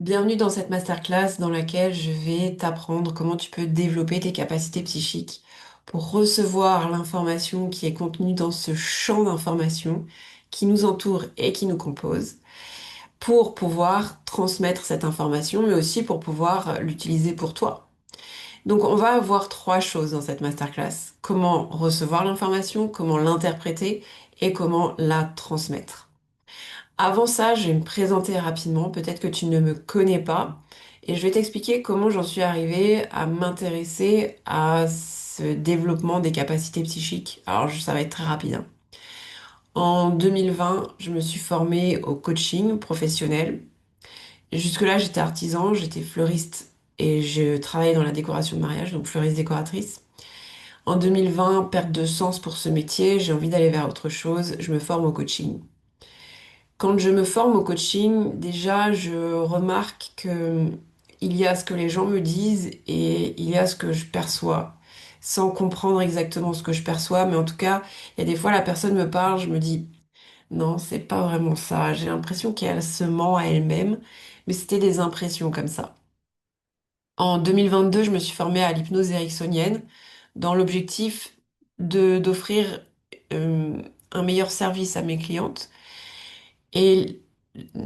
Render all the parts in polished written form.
Bienvenue dans cette masterclass dans laquelle je vais t'apprendre comment tu peux développer tes capacités psychiques pour recevoir l'information qui est contenue dans ce champ d'information qui nous entoure et qui nous compose, pour pouvoir transmettre cette information, mais aussi pour pouvoir l'utiliser pour toi. Donc on va avoir trois choses dans cette masterclass. Comment recevoir l'information, comment l'interpréter et comment la transmettre. Avant ça, je vais me présenter rapidement. Peut-être que tu ne me connais pas. Et je vais t'expliquer comment j'en suis arrivée à m'intéresser à ce développement des capacités psychiques. Alors, ça va être très rapide, hein. En 2020, je me suis formée au coaching professionnel. Jusque-là, j'étais artisan, j'étais fleuriste et je travaillais dans la décoration de mariage, donc fleuriste décoratrice. En 2020, perte de sens pour ce métier, j'ai envie d'aller vers autre chose, je me forme au coaching. Quand je me forme au coaching, déjà, je remarque que il y a ce que les gens me disent et il y a ce que je perçois, sans comprendre exactement ce que je perçois. Mais en tout cas, il y a des fois, la personne me parle, je me dis, non, c'est pas vraiment ça. J'ai l'impression qu'elle se ment à elle-même, mais c'était des impressions comme ça. En 2022, je me suis formée à l'hypnose ericksonienne dans l'objectif d'offrir euh, un meilleur service à mes clientes. Et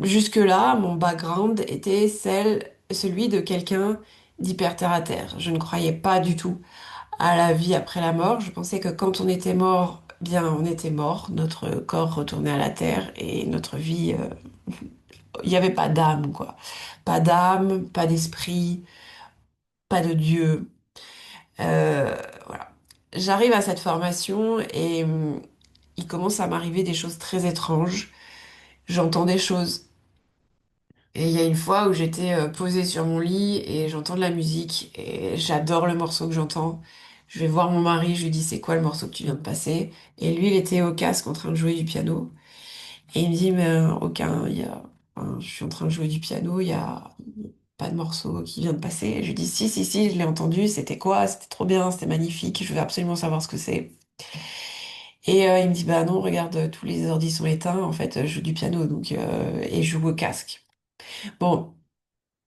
jusque-là, mon background était celui de quelqu'un d'hyper terre à terre. Je ne croyais pas du tout à la vie après la mort. Je pensais que quand on était mort, bien, on était mort. Notre corps retournait à la terre et notre vie, il n'y avait pas d'âme, quoi. Pas d'âme, pas d'esprit, pas de Dieu. Voilà. J'arrive à cette formation et il commence à m'arriver des choses très étranges. J'entends des choses. Et il y a une fois où j'étais posée sur mon lit et j'entends de la musique et j'adore le morceau que j'entends. Je vais voir mon mari, je lui dis c'est quoi le morceau que tu viens de passer? Et lui, il était au casque en train de jouer du piano. Et il me dit mais aucun, enfin, je suis en train de jouer du piano, il y a pas de morceau qui vient de passer. Et je lui dis si, si, si, je l'ai entendu, c'était quoi? C'était trop bien, c'était magnifique, je veux absolument savoir ce que c'est. Et il me dit bah non, regarde, tous les ordi sont éteints, en fait, je joue du piano donc, et je joue au casque. Bon.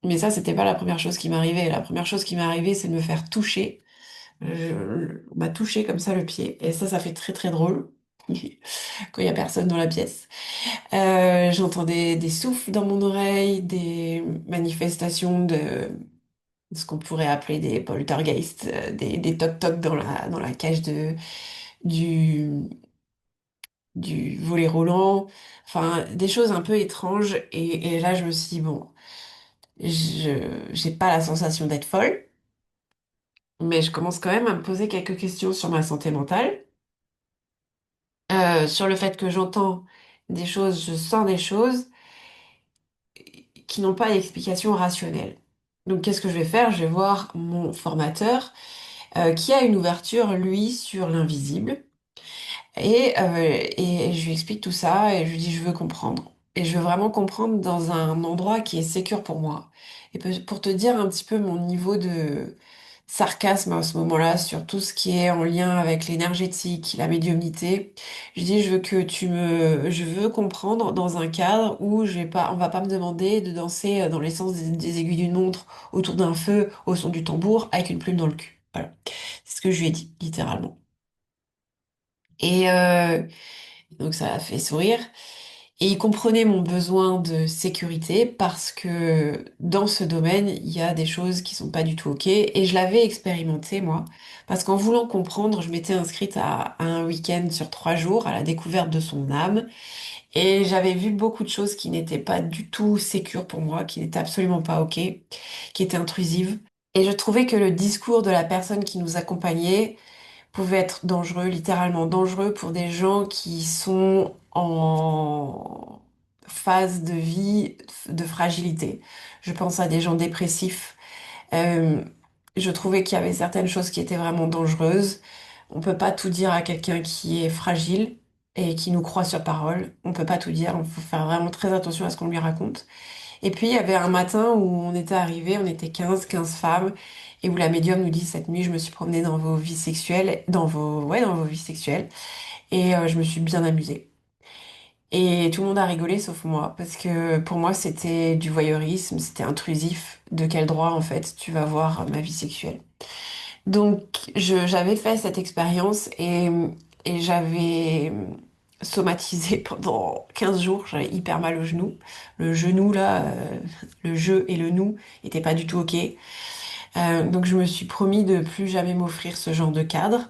Mais ça, c'était pas la première chose qui m'arrivait. La première chose qui m'est arrivée, c'est de me faire toucher. On m'a touché comme ça le pied. Et ça fait très très drôle quand il y a personne dans la pièce. J'entendais des souffles dans mon oreille, des manifestations de ce qu'on pourrait appeler des poltergeists, des toc-toc dans la cage du, du volet roulant. Enfin, des choses un peu étranges. Et là, je me suis dit, bon, j'ai pas la sensation d'être folle. Mais je commence quand même à me poser quelques questions sur ma santé mentale, sur le fait que j'entends des choses, je sens des choses qui n'ont pas d'explication rationnelle. Donc qu'est-ce que je vais faire? Je vais voir mon formateur qui a une ouverture, lui, sur l'invisible. Et je lui explique tout ça et je lui dis je veux comprendre. Et je veux vraiment comprendre dans un endroit qui est sécure pour moi. Et pour te dire un petit peu mon niveau de sarcasme à ce moment-là sur tout ce qui est en lien avec l'énergétique, la médiumnité, je dis je veux comprendre dans un cadre où je vais pas, on va pas me demander de danser dans les sens des aiguilles d'une montre autour d'un feu au son du tambour avec une plume dans le cul. Voilà. C'est ce que je lui ai dit, littéralement. Et donc ça a fait sourire. Et il comprenait mon besoin de sécurité parce que dans ce domaine, il y a des choses qui sont pas du tout OK. Et je l'avais expérimenté, moi, parce qu'en voulant comprendre, je m'étais inscrite à un week-end sur 3 jours à la découverte de son âme. Et j'avais vu beaucoup de choses qui n'étaient pas du tout sécures pour moi, qui n'étaient absolument pas OK, qui étaient intrusives. Et je trouvais que le discours de la personne qui nous accompagnait pouvait être dangereux, littéralement dangereux pour des gens qui sont en phase de vie de fragilité. Je pense à des gens dépressifs. Euh, je trouvais qu'il y avait certaines choses qui étaient vraiment dangereuses. On peut pas tout dire à quelqu'un qui est fragile et qui nous croit sur parole. On peut pas tout dire. Il faut faire vraiment très attention à ce qu'on lui raconte. Et puis, il y avait un matin où on était arrivés, on était quinze femmes, et où la médium nous dit, cette nuit, je me suis promenée dans vos vies sexuelles, dans vos vies sexuelles, et je me suis bien amusée. Et tout le monde a rigolé sauf moi, parce que pour moi c'était du voyeurisme, c'était intrusif. De quel droit en fait tu vas voir ma vie sexuelle? Donc j'avais fait cette expérience et j'avais somatisé pendant 15 jours, j'avais hyper mal au genou. Le genou là, le je et le nous étaient pas du tout ok. Donc je me suis promis de plus jamais m'offrir ce genre de cadre.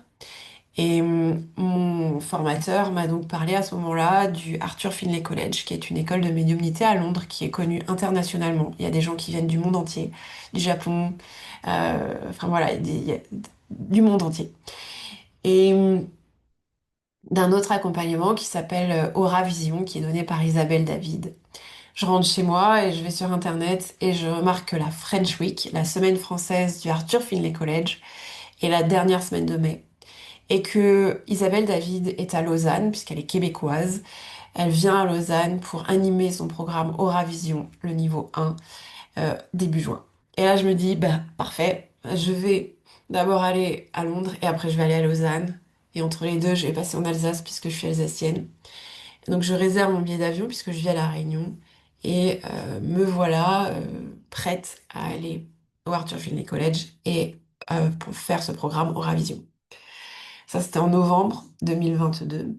Et mon formateur m'a donc parlé à ce moment-là du Arthur Findlay College, qui est une école de médiumnité à Londres, qui est connue internationalement. Il y a des gens qui viennent du monde entier, du Japon, enfin voilà, il y a du monde entier. Et d'un autre accompagnement qui s'appelle Aura Vision, qui est donné par Isabelle David. Je rentre chez moi et je vais sur Internet et je remarque que la French Week, la semaine française du Arthur Findlay College, est la dernière semaine de mai et que Isabelle David est à Lausanne, puisqu'elle est québécoise. Elle vient à Lausanne pour animer son programme Aura Vision, le niveau 1, début juin. Et là, je me dis, bah, parfait, je vais d'abord aller à Londres et après, je vais aller à Lausanne. Et entre les deux, je vais passer en Alsace puisque je suis alsacienne. Donc, je réserve mon billet d'avion puisque je vis à La Réunion. Et me voilà prête à aller au Arthur Findlay College et pour faire ce programme Aura Vision. Ça, c'était en novembre 2022.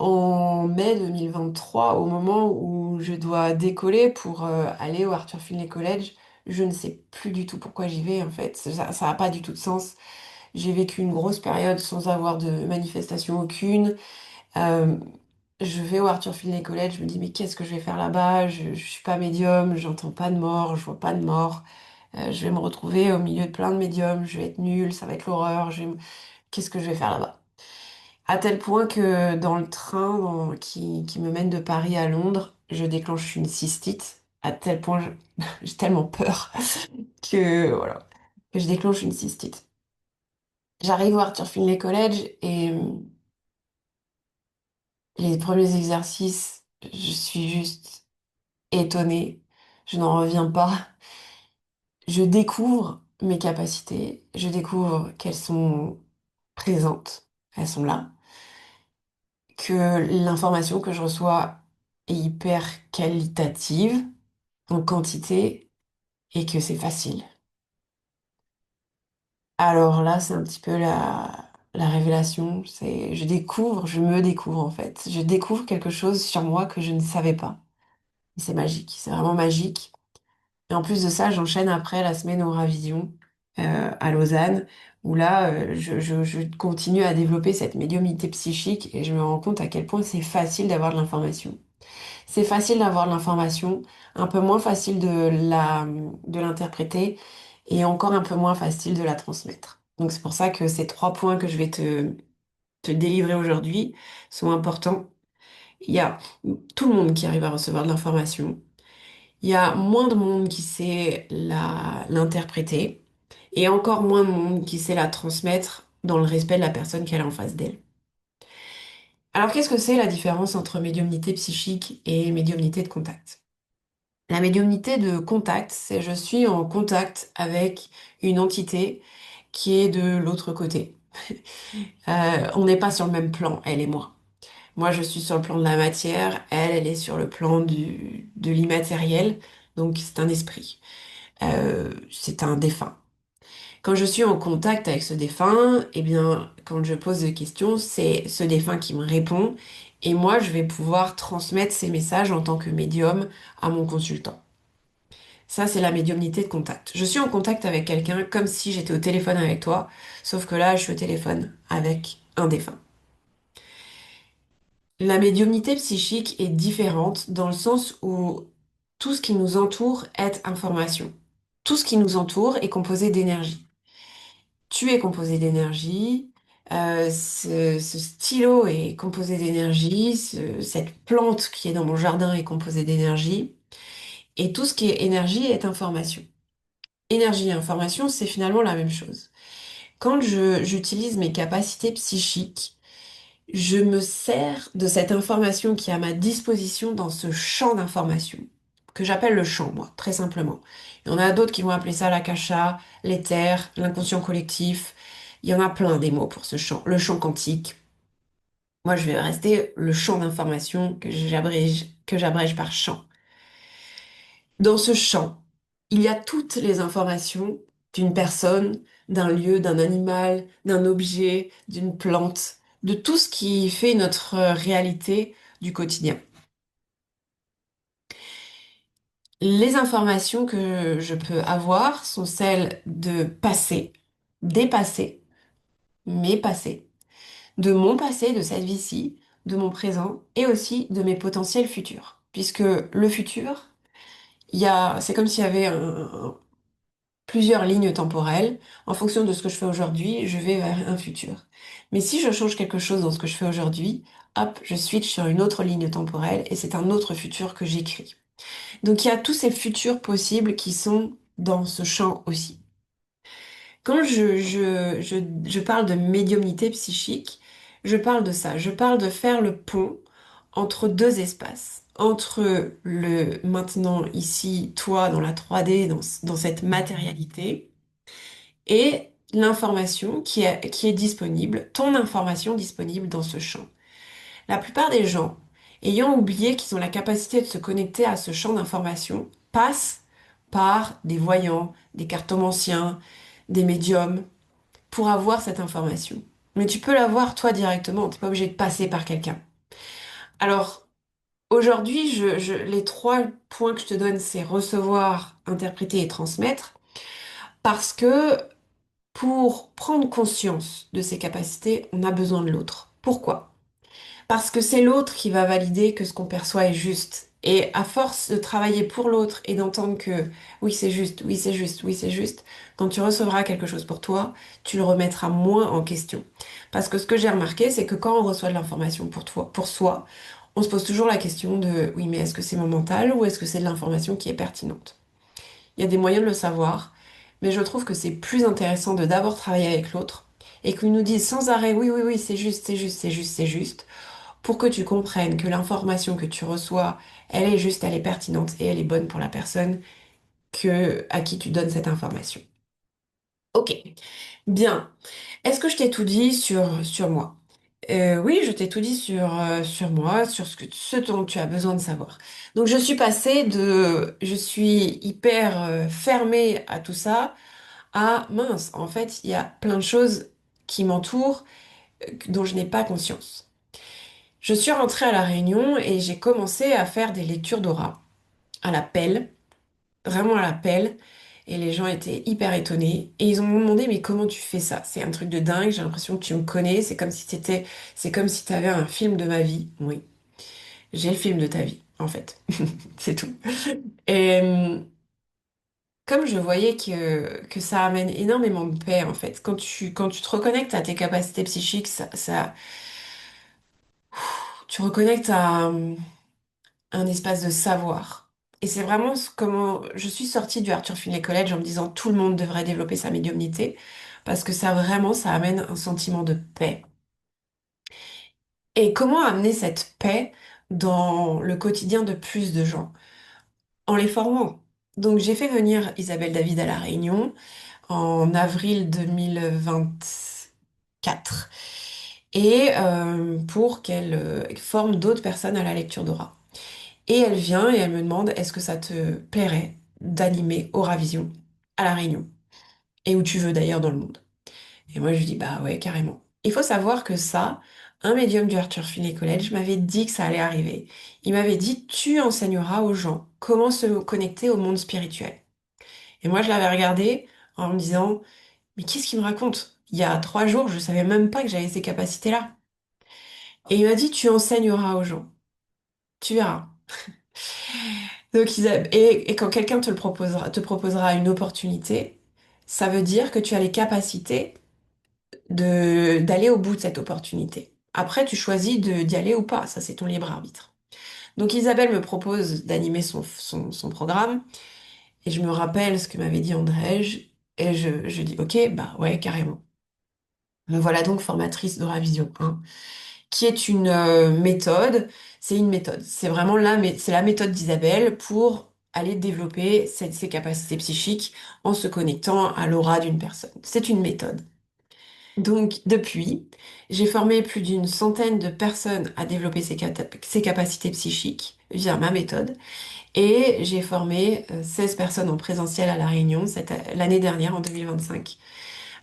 En mai 2023, au moment où je dois décoller pour aller au Arthur Findlay College, je ne sais plus du tout pourquoi j'y vais en fait. Ça n'a pas du tout de sens. J'ai vécu une grosse période sans avoir de manifestation aucune. Euh, je vais au Arthur Findlay College, je me dis mais qu'est-ce que je vais faire là-bas? Je suis pas médium, j'entends pas de mort, je vois pas de mort. Je vais me retrouver au milieu de plein de médiums, je vais être nulle, ça va être l'horreur. Qu'est-ce que je vais faire là-bas? À tel point que dans le train qui me mène de Paris à Londres, je déclenche une cystite. À tel point, j'ai tellement peur que voilà, que je déclenche une cystite. J'arrive au Arthur Findlay College et les premiers exercices, je suis juste étonnée. Je n'en reviens pas. Je découvre mes capacités. Je découvre qu'elles sont présentes. Elles sont là. Que l'information que je reçois est hyper qualitative en quantité et que c'est facile. Alors là, c'est un petit peu la révélation. Je me découvre en fait. Je découvre quelque chose sur moi que je ne savais pas. Et c'est magique, c'est vraiment magique. Et en plus de ça, j'enchaîne après la semaine Auravision à Lausanne, où là, je continue à développer cette médiumnité psychique et je me rends compte à quel point c'est facile d'avoir de l'information. C'est facile d'avoir de l'information, un peu moins facile de l'interpréter et encore un peu moins facile de la transmettre. Donc c'est pour ça que ces trois points que je vais te délivrer aujourd'hui sont importants. Il y a tout le monde qui arrive à recevoir de l'information. Il y a moins de monde qui sait l'interpréter et encore moins de monde qui sait la transmettre dans le respect de la personne qu'elle a en face d'elle. Alors qu'est-ce que c'est la différence entre médiumnité psychique et médiumnité de contact? La médiumnité de contact, c'est je suis en contact avec une entité qui est de l'autre côté. On n'est pas sur le même plan, elle et moi. Moi, je suis sur le plan de la matière, elle est sur le plan de l'immatériel, donc c'est un esprit. C'est un défunt. Quand je suis en contact avec ce défunt, eh bien, quand je pose des questions, c'est ce défunt qui me répond, et moi, je vais pouvoir transmettre ces messages en tant que médium à mon consultant. Ça, c'est la médiumnité de contact. Je suis en contact avec quelqu'un comme si j'étais au téléphone avec toi, sauf que là, je suis au téléphone avec un défunt. La médiumnité psychique est différente dans le sens où tout ce qui nous entoure est information. Tout ce qui nous entoure est composé d'énergie. Tu es composé d'énergie, ce stylo est composé d'énergie, cette plante qui est dans mon jardin est composée d'énergie, et tout ce qui est énergie est information. Énergie et information, c'est finalement la même chose. Quand j'utilise mes capacités psychiques, je me sers de cette information qui est à ma disposition dans ce champ d'information, que j'appelle le champ, moi, très simplement. Il y en a d'autres qui vont appeler ça l'akasha, l'éther, l'inconscient collectif. Il y en a plein des mots pour ce champ. Le champ quantique. Moi, je vais rester le champ d'information que j'abrège par champ. Dans ce champ, il y a toutes les informations d'une personne, d'un lieu, d'un animal, d'un objet, d'une plante, de tout ce qui fait notre réalité du quotidien. Les informations que je peux avoir sont celles de passé, des passés, mes passés, de mon passé, de cette vie-ci, de mon présent et aussi de mes potentiels futurs. Puisque le futur, c'est comme s'il y avait plusieurs lignes temporelles. En fonction de ce que je fais aujourd'hui, je vais vers un futur. Mais si je change quelque chose dans ce que je fais aujourd'hui, hop, je switch sur une autre ligne temporelle et c'est un autre futur que j'écris. Donc il y a tous ces futurs possibles qui sont dans ce champ aussi. Quand je parle de médiumnité psychique, je parle de ça. Je parle de faire le pont entre deux espaces. Entre le maintenant, ici, toi, dans la 3D, dans cette matérialité, et l'information qui est disponible, ton information disponible dans ce champ. La plupart des gens, ayant oublié qu'ils ont la capacité de se connecter à ce champ d'information, passent par des voyants, des cartomanciens, des médiums, pour avoir cette information. Mais tu peux l'avoir toi directement, t'es pas obligé de passer par quelqu'un. Alors, aujourd'hui, les trois points que je te donne, c'est recevoir, interpréter et transmettre, parce que pour prendre conscience de ses capacités, on a besoin de l'autre. Pourquoi? Parce que c'est l'autre qui va valider que ce qu'on perçoit est juste. Et à force de travailler pour l'autre et d'entendre que oui, c'est juste, oui, c'est juste, oui, c'est juste, quand tu recevras quelque chose pour toi, tu le remettras moins en question. Parce que ce que j'ai remarqué, c'est que quand on reçoit de l'information pour toi, pour soi, on se pose toujours la question de oui, mais est-ce que c'est mon mental ou est-ce que c'est de l'information qui est pertinente? Il y a des moyens de le savoir, mais je trouve que c'est plus intéressant de d'abord travailler avec l'autre et qu'il nous dise sans arrêt oui, oui, oui, c'est juste, c'est juste, c'est juste, c'est juste pour que tu comprennes que l'information que tu reçois, elle est juste, elle est pertinente et elle est bonne pour la personne à qui tu donnes cette information. Ok, bien. Est-ce que je t'ai tout dit sur moi? Oui, je t'ai tout dit sur moi, sur ce dont tu as besoin de savoir. Donc je suis hyper fermée à tout ça, à mince, en fait, il y a plein de choses qui m'entourent dont je n'ai pas conscience. Je suis rentrée à La Réunion et j'ai commencé à faire des lectures d'aura, à la pelle, vraiment à la pelle. Et les gens étaient hyper étonnés. Et ils ont demandé, mais comment tu fais ça? C'est un truc de dingue, j'ai l'impression que tu me connais. C'est comme si t'avais un film de ma vie. Oui, j'ai le film de ta vie, en fait. C'est tout. Et comme je voyais que ça amène énormément de paix, en fait, quand tu te reconnectes à tes capacités psychiques, tu reconnectes à un espace de savoir. Et c'est vraiment comment je suis sortie du Arthur Findlay College en me disant tout le monde devrait développer sa médiumnité parce que ça vraiment, ça amène un sentiment de paix. Et comment amener cette paix dans le quotidien de plus de gens? En les formant. Donc j'ai fait venir Isabelle David à La Réunion en avril 2024 et pour qu'elle forme d'autres personnes à la lecture d'aura. Et elle vient et elle me demande est-ce que ça te plairait d'animer Auravision à La Réunion et où tu veux d'ailleurs dans le monde. Et moi je lui dis bah ouais carrément. Il faut savoir que ça, un médium du Arthur Findlay College m'avait dit que ça allait arriver. Il m'avait dit tu enseigneras aux gens comment se connecter au monde spirituel. Et moi je l'avais regardé en me disant mais qu'est-ce qu'il me raconte? Il y a 3 jours je savais même pas que j'avais ces capacités-là. Et il m'a dit tu enseigneras aux gens. Tu verras. Donc, et quand quelqu'un te proposera une opportunité, ça veut dire que tu as les capacités d'aller au bout de cette opportunité. Après, tu choisis d'y aller ou pas, ça c'est ton libre arbitre. Donc Isabelle me propose d'animer son programme, et je me rappelle ce que m'avait dit Andrej, et je dis ok, bah ouais, carrément. Me voilà donc formatrice d'Euravision 1, qui est une méthode, c'est une méthode. C'est vraiment c'est la méthode d'Isabelle pour aller développer ses capacités psychiques en se connectant à l'aura d'une personne. C'est une méthode. Donc, depuis, j'ai formé plus d'une centaine de personnes à développer ces capacités psychiques via ma méthode. Et j'ai formé 16 personnes en présentiel à La Réunion l'année dernière, en 2025,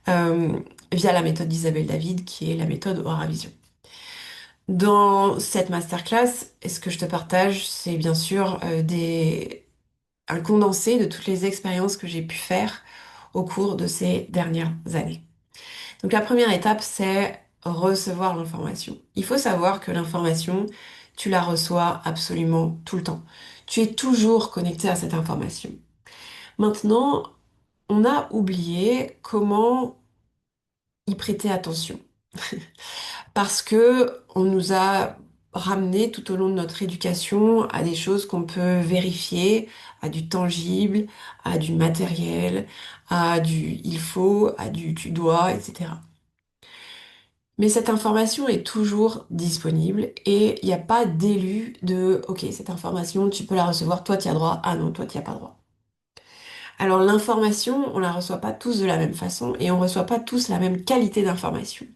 euh, via la méthode d'Isabelle David, qui est la méthode Aura Vision. Dans cette masterclass, et ce que je te partage, c'est bien sûr un condensé de toutes les expériences que j'ai pu faire au cours de ces dernières années. Donc la première étape, c'est recevoir l'information. Il faut savoir que l'information, tu la reçois absolument tout le temps. Tu es toujours connecté à cette information. Maintenant, on a oublié comment y prêter attention. Parce que on nous a ramené tout au long de notre éducation à des choses qu'on peut vérifier, à du tangible, à du matériel, à du il faut, à du tu dois, etc. Mais cette information est toujours disponible et il n'y a pas d'élu de OK, cette information, tu peux la recevoir, toi tu as droit, ah non, toi tu as pas droit. Alors l'information, on la reçoit pas tous de la même façon et on reçoit pas tous la même qualité d'information.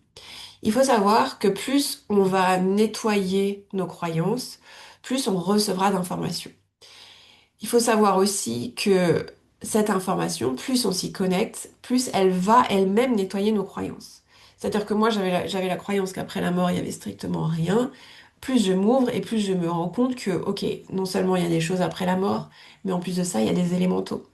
Il faut savoir que plus on va nettoyer nos croyances, plus on recevra d'informations. Il faut savoir aussi que cette information, plus on s'y connecte, plus elle va elle-même nettoyer nos croyances. C'est-à-dire que moi, j'avais la croyance qu'après la mort, il y avait strictement rien. Plus je m'ouvre et plus je me rends compte que, ok, non seulement il y a des choses après la mort, mais en plus de ça, il y a des élémentaux.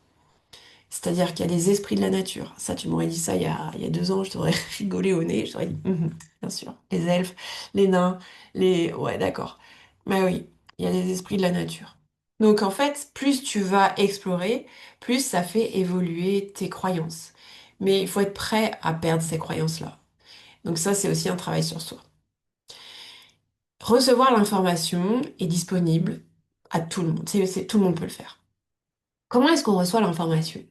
C'est-à-dire qu'il y a des esprits de la nature. Ça, tu m'aurais dit ça il y a 2 ans, je t'aurais rigolé au nez, je t'aurais dit, mhm, bien sûr, les elfes, les nains, les... Ouais, d'accord. Mais oui, il y a des esprits de la nature. Donc en fait, plus tu vas explorer, plus ça fait évoluer tes croyances. Mais il faut être prêt à perdre ces croyances-là. Donc ça, c'est aussi un travail sur soi. Recevoir l'information est disponible à tout le monde. Tout le monde peut le faire. Comment est-ce qu'on reçoit l'information?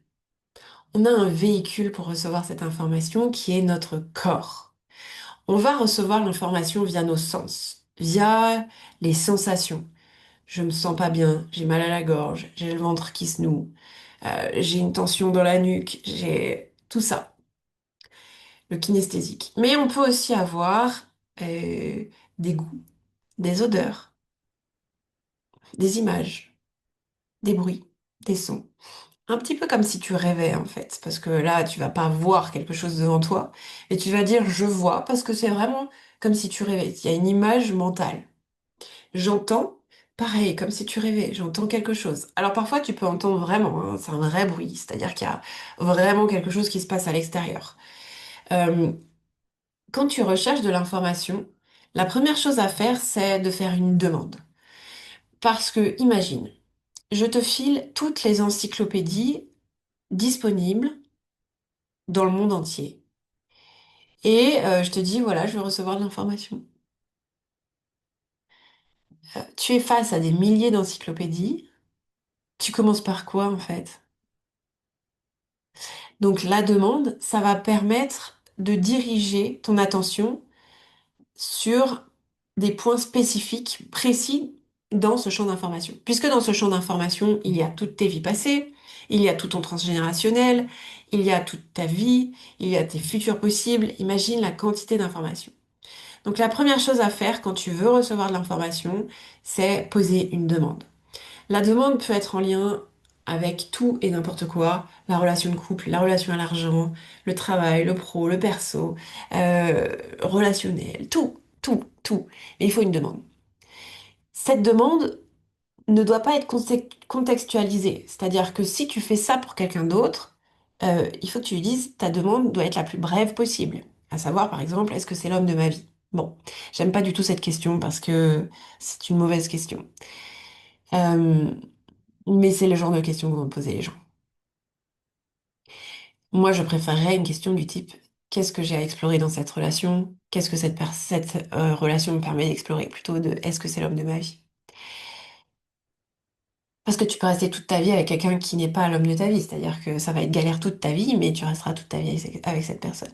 On a un véhicule pour recevoir cette information qui est notre corps. On va recevoir l'information via nos sens, via les sensations. Je me sens pas bien, j'ai mal à la gorge, j'ai le ventre qui se noue, j'ai une tension dans la nuque, j'ai tout ça, le kinesthésique. Mais on peut aussi avoir des goûts, des odeurs, des images, des bruits, des sons. Un petit peu comme si tu rêvais en fait, parce que là, tu vas pas voir quelque chose devant toi, et tu vas dire je vois, parce que c'est vraiment comme si tu rêvais. Il y a une image mentale. J'entends, pareil, comme si tu rêvais, j'entends quelque chose. Alors parfois, tu peux entendre vraiment, hein, c'est un vrai bruit, c'est-à-dire qu'il y a vraiment quelque chose qui se passe à l'extérieur. Euh, Quand tu recherches de l'information, la première chose à faire, c'est de faire une demande. Parce que, imagine, je te file toutes les encyclopédies disponibles dans le monde entier. Et je te dis, voilà, je veux recevoir de l'information. Tu es face à des milliers d'encyclopédies. Tu commences par quoi en fait? Donc la demande, ça va permettre de diriger ton attention sur des points spécifiques, précis dans ce champ d'information. Puisque dans ce champ d'information, il y a toutes tes vies passées, il y a tout ton transgénérationnel, il y a toute ta vie, il y a tes futurs possibles. Imagine la quantité d'informations. Donc la première chose à faire quand tu veux recevoir de l'information, c'est poser une demande. La demande peut être en lien avec tout et n'importe quoi, la relation de couple, la relation à l'argent, le travail, le pro, le perso, relationnel, tout, tout, tout. Mais il faut une demande. Cette demande ne doit pas être contextualisée. C'est-à-dire que si tu fais ça pour quelqu'un d'autre, il faut que tu lui dises ta demande doit être la plus brève possible. À savoir, par exemple, est-ce que c'est l'homme de ma vie? Bon, j'aime pas du tout cette question parce que c'est une mauvaise question. Euh, mais c'est le genre de question que vont me poser les gens. Moi, je préférerais une question du type, qu'est-ce que j'ai à explorer dans cette relation? Qu'est-ce que cette relation me permet d'explorer? Plutôt de, est-ce que c'est l'homme de ma vie? Parce que tu peux rester toute ta vie avec quelqu'un qui n'est pas l'homme de ta vie, c'est-à-dire que ça va être galère toute ta vie, mais tu resteras toute ta vie avec cette personne.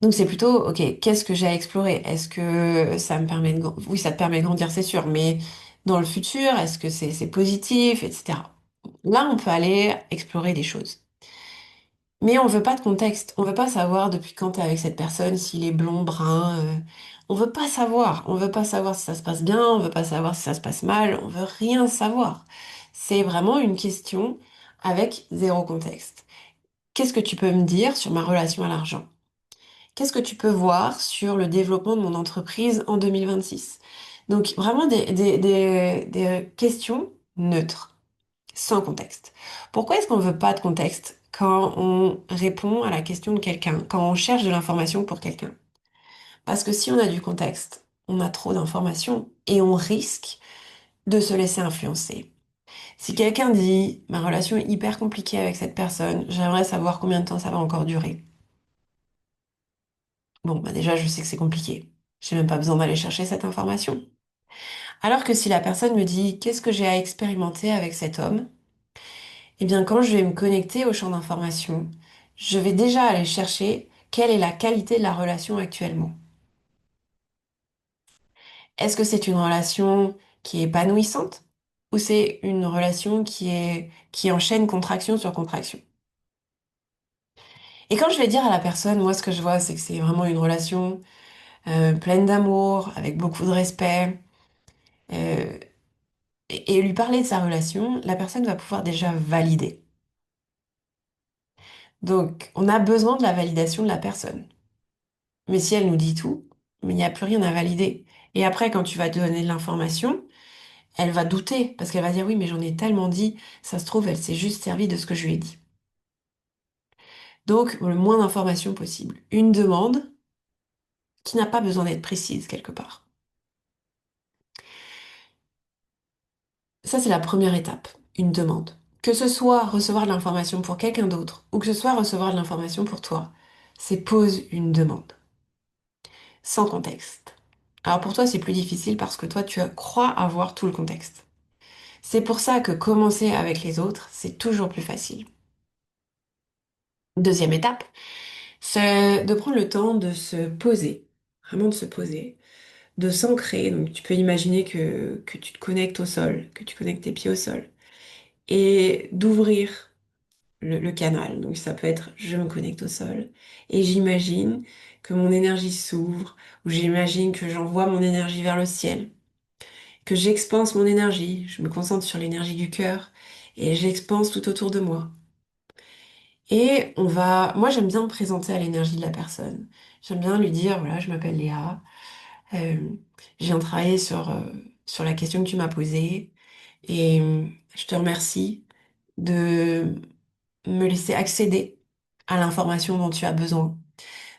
Donc c'est plutôt, ok, qu'est-ce que j'ai à explorer? Est-ce que ça me permet Oui, ça te permet de grandir, c'est sûr, mais dans le futur, est-ce que c'est positif, etc. Là, on peut aller explorer des choses. Mais on veut pas de contexte. On veut pas savoir depuis quand tu es avec cette personne, s'il est blond, brun. On veut pas savoir. On veut pas savoir si ça se passe bien. On veut pas savoir si ça se passe mal. On veut rien savoir. C'est vraiment une question avec zéro contexte. Qu'est-ce que tu peux me dire sur ma relation à l'argent? Qu'est-ce que tu peux voir sur le développement de mon entreprise en 2026? Donc vraiment des questions neutres, sans contexte. Pourquoi est-ce qu'on ne veut pas de contexte quand on répond à la question de quelqu'un, quand on cherche de l'information pour quelqu'un? Parce que si on a du contexte, on a trop d'informations et on risque de se laisser influencer. Si quelqu'un dit, ma relation est hyper compliquée avec cette personne, j'aimerais savoir combien de temps ça va encore durer. Bon, bah déjà, je sais que c'est compliqué. J'ai même pas besoin d'aller chercher cette information. Alors que si la personne me dit, qu'est-ce que j'ai à expérimenter avec cet homme? Eh bien, quand je vais me connecter au champ d'information, je vais déjà aller chercher quelle est la qualité de la relation actuellement. Est-ce que c'est une relation qui est épanouissante ou c'est une relation qui enchaîne contraction sur contraction? Et quand je vais dire à la personne, moi, ce que je vois, c'est que c'est vraiment une relation pleine d'amour, avec beaucoup de respect, euh, et lui parler de sa relation, la personne va pouvoir déjà valider. Donc, on a besoin de la validation de la personne. Mais si elle nous dit tout, mais il n'y a plus rien à valider. Et après, quand tu vas donner de l'information, elle va douter parce qu'elle va dire oui, mais j'en ai tellement dit, ça se trouve, elle s'est juste servie de ce que je lui ai dit. Donc, le moins d'informations possible. Une demande qui n'a pas besoin d'être précise quelque part. Ça, c'est la première étape, une demande. Que ce soit recevoir de l'information pour quelqu'un d'autre ou que ce soit recevoir de l'information pour toi, c'est pose une demande, sans contexte. Alors pour toi, c'est plus difficile parce que toi, crois avoir tout le contexte. C'est pour ça que commencer avec les autres, c'est toujours plus facile. Deuxième étape, c'est de prendre le temps de se poser, vraiment de se poser, de s'ancrer. Donc tu peux imaginer que tu te connectes au sol, que tu connectes tes pieds au sol, et d'ouvrir le canal. Donc ça peut être je me connecte au sol, et j'imagine que mon énergie s'ouvre, ou j'imagine que j'envoie mon énergie vers le ciel, que j'expanse mon énergie, je me concentre sur l'énergie du cœur, et j'expanse tout autour de moi. Et moi j'aime bien me présenter à l'énergie de la personne. J'aime bien lui dire, voilà, je m'appelle Léa, euh, je viens travailler sur la question que tu m'as posée, et je te remercie de me laisser accéder à l'information dont tu as besoin.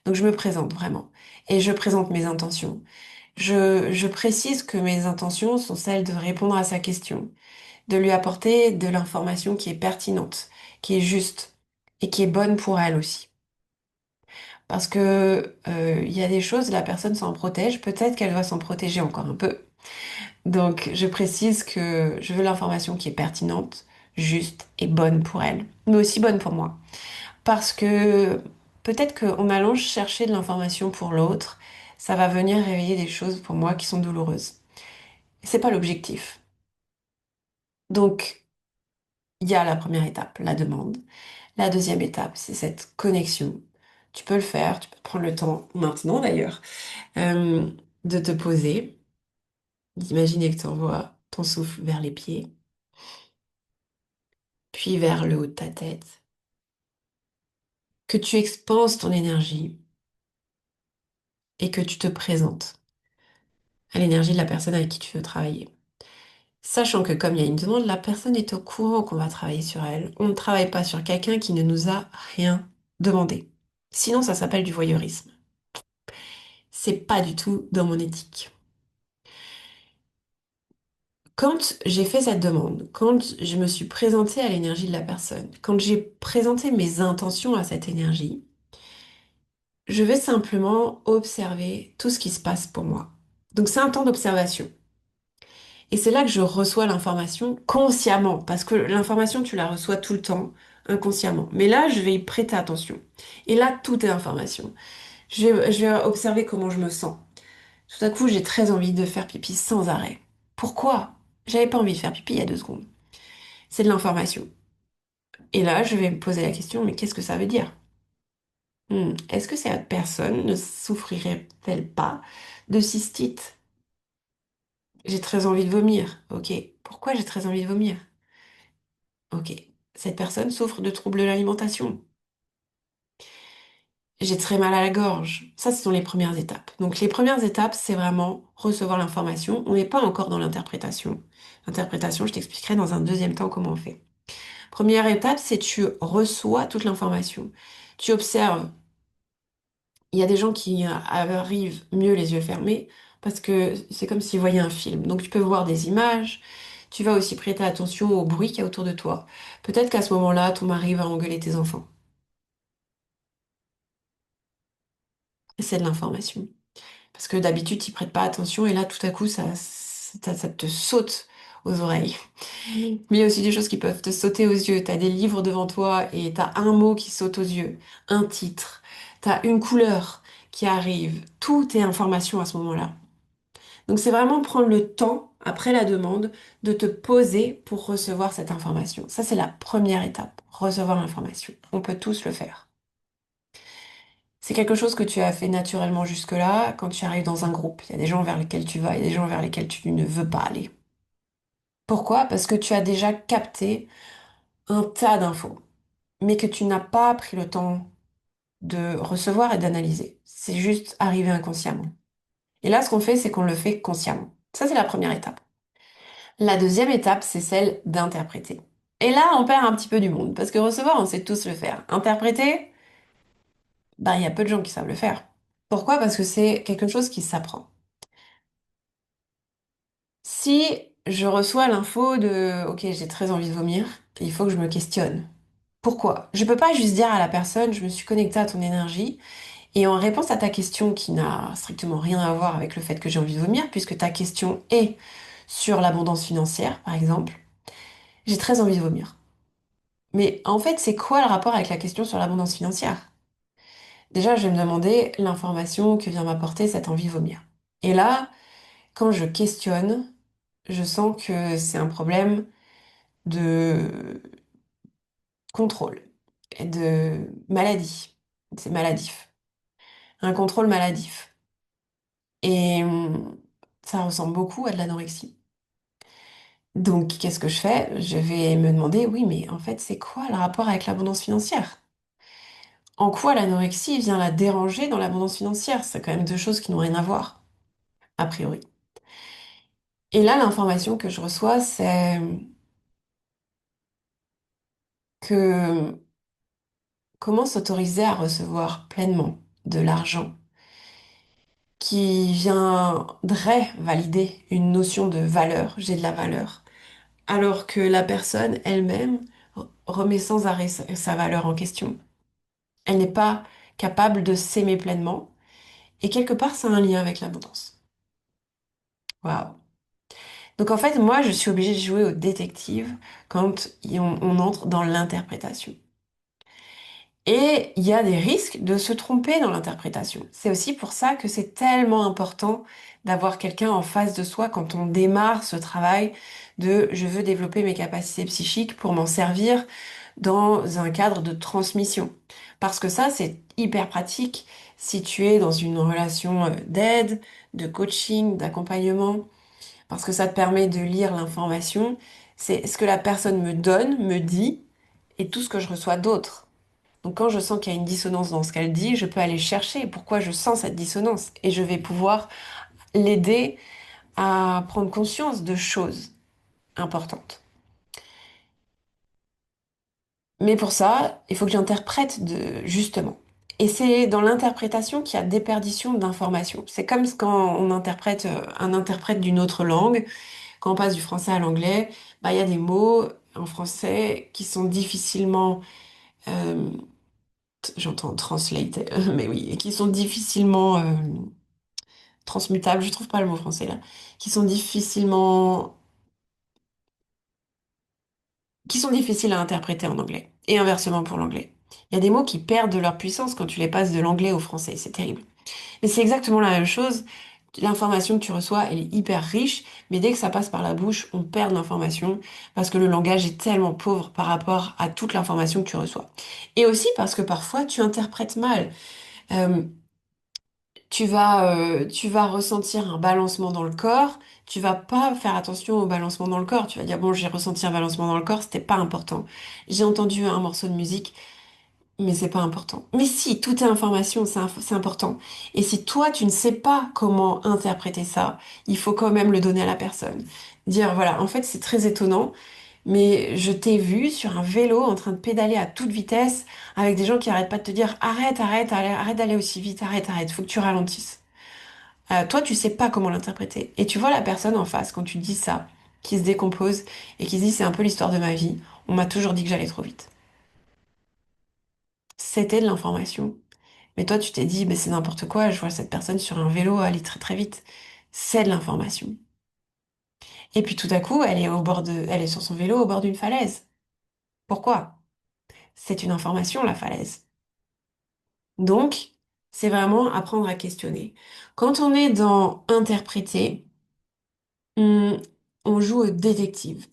Donc je me présente vraiment, et je présente mes intentions. Je précise que mes intentions sont celles de répondre à sa question, de lui apporter de l'information qui est pertinente, qui est juste et qui est bonne pour elle aussi. Parce que il y a des choses, la personne s'en protège, peut-être qu'elle doit s'en protéger encore un peu. Donc je précise que je veux l'information qui est pertinente, juste et bonne pour elle, mais aussi bonne pour moi. Parce que peut-être qu'en allant chercher de l'information pour l'autre, ça va venir réveiller des choses pour moi qui sont douloureuses. C'est pas l'objectif. Donc il y a la première étape, la demande. La deuxième étape, c'est cette connexion. Tu peux le faire, tu peux prendre le temps, maintenant d'ailleurs, euh, de te poser, d'imaginer que tu envoies ton souffle vers les pieds, puis vers le haut de ta tête, que tu expanses ton énergie et que tu te présentes à l'énergie de la personne avec qui tu veux travailler. Sachant que comme il y a une demande, la personne est au courant qu'on va travailler sur elle. On ne travaille pas sur quelqu'un qui ne nous a rien demandé. Sinon, ça s'appelle du voyeurisme. C'est pas du tout dans mon éthique. Quand j'ai fait cette demande, quand je me suis présentée à l'énergie de la personne, quand j'ai présenté mes intentions à cette énergie, je vais simplement observer tout ce qui se passe pour moi. Donc c'est un temps d'observation. Et c'est là que je reçois l'information consciemment, parce que l'information, tu la reçois tout le temps, inconsciemment. Mais là, je vais y prêter attention. Et là, tout est information. Je vais observer comment je me sens. Tout à coup, j'ai très envie de faire pipi sans arrêt. Pourquoi? J'avais pas envie de faire pipi il y a 2 secondes. C'est de l'information. Et là, je vais me poser la question, mais qu'est-ce que ça veut dire? Est-ce que cette personne ne souffrirait-elle pas de cystite? J'ai très envie de vomir. Ok. Pourquoi j'ai très envie de vomir? Ok. Cette personne souffre de troubles de l'alimentation. J'ai très mal à la gorge. Ça, ce sont les premières étapes. Donc, les premières étapes, c'est vraiment recevoir l'information. On n'est pas encore dans l'interprétation. L'interprétation, je t'expliquerai dans un deuxième temps comment on fait. Première étape, c'est tu reçois toute l'information. Tu observes. Il y a des gens qui arrivent mieux les yeux fermés parce que c'est comme s'ils voyaient un film. Donc, tu peux voir des images. Tu vas aussi prêter attention au bruit qu'il y a autour de toi. Peut-être qu'à ce moment-là, ton mari va engueuler tes enfants. C'est de l'information. Parce que d'habitude, tu prêtes pas attention et là, tout à coup, ça te saute aux oreilles. Mais il y a aussi des choses qui peuvent te sauter aux yeux. Tu as des livres devant toi et tu as un mot qui saute aux yeux, un titre, tu as une couleur qui arrive. Tout est information à ce moment-là. Donc c'est vraiment prendre le temps, après la demande, de te poser pour recevoir cette information. Ça, c'est la première étape, recevoir l'information. On peut tous le faire. C'est quelque chose que tu as fait naturellement jusque-là quand tu arrives dans un groupe. Il y a des gens vers lesquels tu vas, il y a des gens vers lesquels tu ne veux pas aller. Pourquoi? Parce que tu as déjà capté un tas d'infos, mais que tu n'as pas pris le temps de recevoir et d'analyser. C'est juste arrivé inconsciemment. Et là, ce qu'on fait, c'est qu'on le fait consciemment. Ça, c'est la première étape. La deuxième étape, c'est celle d'interpréter. Et là, on perd un petit peu du monde, parce que recevoir, on sait tous le faire. Interpréter, ben, il y a peu de gens qui savent le faire. Pourquoi? Parce que c'est quelque chose qui s'apprend. Si je reçois l'info de OK, j'ai très envie de vomir, il faut que je me questionne. Pourquoi? Je peux pas juste dire à la personne, je me suis connectée à ton énergie, et en réponse à ta question qui n'a strictement rien à voir avec le fait que j'ai envie de vomir, puisque ta question est sur l'abondance financière, par exemple, j'ai très envie de vomir. Mais en fait, c'est quoi le rapport avec la question sur l'abondance financière? Déjà, je vais me demander l'information que vient m'apporter cette envie de vomir. Et là, quand je questionne, je sens que c'est un problème de contrôle et de maladie. C'est maladif. Un contrôle maladif. Et ça ressemble beaucoup à de l'anorexie. Donc, qu'est-ce que je fais? Je vais me demander, oui, mais en fait, c'est quoi le rapport avec l'abondance financière? En quoi l'anorexie vient la déranger dans l'abondance financière? C'est quand même deux choses qui n'ont rien à voir, a priori. Et là, l'information que je reçois, c'est que comment s'autoriser à recevoir pleinement de l'argent qui viendrait valider une notion de valeur, j'ai de la valeur, alors que la personne elle-même remet sans arrêt sa valeur en question. Elle n'est pas capable de s'aimer pleinement, et quelque part, ça a un lien avec l'abondance. Waouh. Donc en fait, moi, je suis obligée de jouer au détective quand on entre dans l'interprétation. Et il y a des risques de se tromper dans l'interprétation. C'est aussi pour ça que c'est tellement important d'avoir quelqu'un en face de soi quand on démarre ce travail de je veux développer mes capacités psychiques pour m'en servir dans un cadre de transmission. Parce que ça, c'est hyper pratique si tu es dans une relation d'aide, de coaching, d'accompagnement, parce que ça te permet de lire l'information. C'est ce que la personne me donne, me dit, et tout ce que je reçois d'autre. Donc quand je sens qu'il y a une dissonance dans ce qu'elle dit, je peux aller chercher pourquoi je sens cette dissonance et je vais pouvoir l'aider à prendre conscience de choses importantes. Mais pour ça, il faut que j'interprète justement. Et c'est dans l'interprétation qu'il y a déperdition d'informations. C'est comme quand on interprète un interprète d'une autre langue, quand on passe du français à l'anglais, bah, il y a des mots en français qui sont difficilement euh, j'entends translate, mais oui, et qui sont difficilement transmutables, je trouve pas le mot français là, qui sont difficilement, qui sont difficiles à interpréter en anglais, et inversement pour l'anglais. Il y a des mots qui perdent de leur puissance quand tu les passes de l'anglais au français, c'est terrible. Mais c'est exactement la même chose L'information que tu reçois, elle est hyper riche, mais dès que ça passe par la bouche, on perd de l'information parce que le langage est tellement pauvre par rapport à toute l'information que tu reçois. Et aussi parce que parfois, tu interprètes mal. Euh, tu vas ressentir un balancement dans le corps, tu vas pas faire attention au balancement dans le corps. Tu vas dire, bon, j'ai ressenti un balancement dans le corps, c'était pas important. J'ai entendu un morceau de musique, mais c'est pas important. Mais si, tout est information, c'est important. Et si toi, tu ne sais pas comment interpréter ça, il faut quand même le donner à la personne. Dire, voilà, en fait, c'est très étonnant, mais je t'ai vu sur un vélo en train de pédaler à toute vitesse avec des gens qui arrêtent pas de te dire, arrête d'aller aussi vite, arrête, faut que tu ralentisses. Toi, tu sais pas comment l'interpréter. Et tu vois la personne en face, quand tu dis ça, qui se décompose et qui se dit, c'est un peu l'histoire de ma vie, on m'a toujours dit que j'allais trop vite. C'était de l'information. Mais toi, tu t'es dit, mais c'est n'importe quoi, je vois cette personne sur un vélo aller très très vite. C'est de l'information. Et puis tout à coup, elle est sur son vélo au bord d'une falaise. Pourquoi? C'est une information, la falaise. Donc, c'est vraiment apprendre à questionner. Quand on est dans interpréter, on, on joue au détective.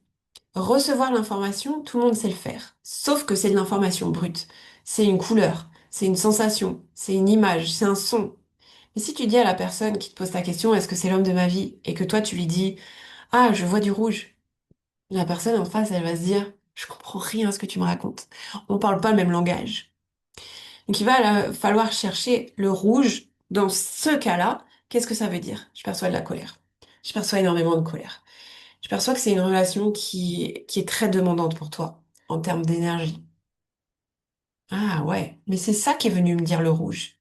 Recevoir l'information, tout le monde sait le faire. Sauf que c'est de l'information brute. C'est une couleur, c'est une sensation, c'est une image, c'est un son. Et si tu dis à la personne qui te pose ta question, est-ce que c'est l'homme de ma vie? Et que toi tu lui dis, ah, je vois du rouge. La personne en face, elle va se dire, je comprends rien à ce que tu me racontes. On parle pas le même langage. Donc il va falloir chercher le rouge. Dans ce cas-là, qu'est-ce que ça veut dire? Je perçois de la colère. Je perçois énormément de colère. Je perçois que c'est une relation qui est très demandante pour toi en termes d'énergie. Ah ouais, mais c'est ça qui est venu me dire le rouge.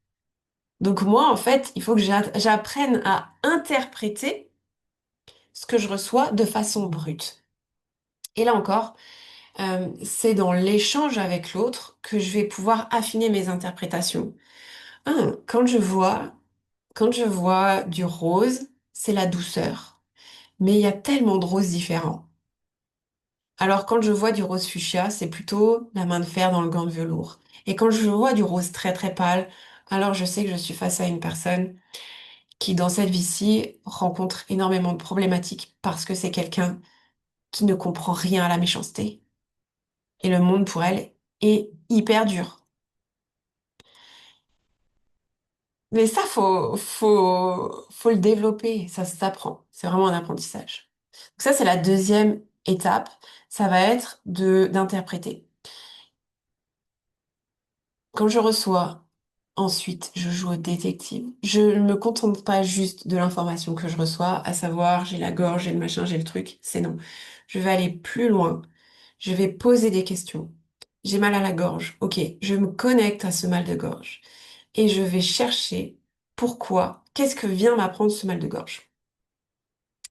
Donc moi, en fait, il faut que j'apprenne à interpréter ce que je reçois de façon brute. Et là encore, c'est dans l'échange avec l'autre que je vais pouvoir affiner mes interprétations. Ah, quand je vois du rose, c'est la douceur. Mais il y a tellement de roses différents. Alors quand je vois du rose fuchsia, c'est plutôt la main de fer dans le gant de velours. Et quand je vois du rose très très pâle, alors je sais que je suis face à une personne qui, dans cette vie-ci, rencontre énormément de problématiques parce que c'est quelqu'un qui ne comprend rien à la méchanceté. Et le monde pour elle est hyper dur. Mais ça, faut le développer, ça s'apprend. C'est vraiment un apprentissage. Donc ça, c'est la deuxième étape. Ça va être d'interpréter. Quand je reçois, ensuite, je joue au détective. Je ne me contente pas juste de l'information que je reçois, à savoir, j'ai la gorge, j'ai le machin, j'ai le truc. C'est non. Je vais aller plus loin. Je vais poser des questions. J'ai mal à la gorge. Ok, je me connecte à ce mal de gorge. Et je vais chercher pourquoi, qu'est-ce que vient m'apprendre ce mal de gorge.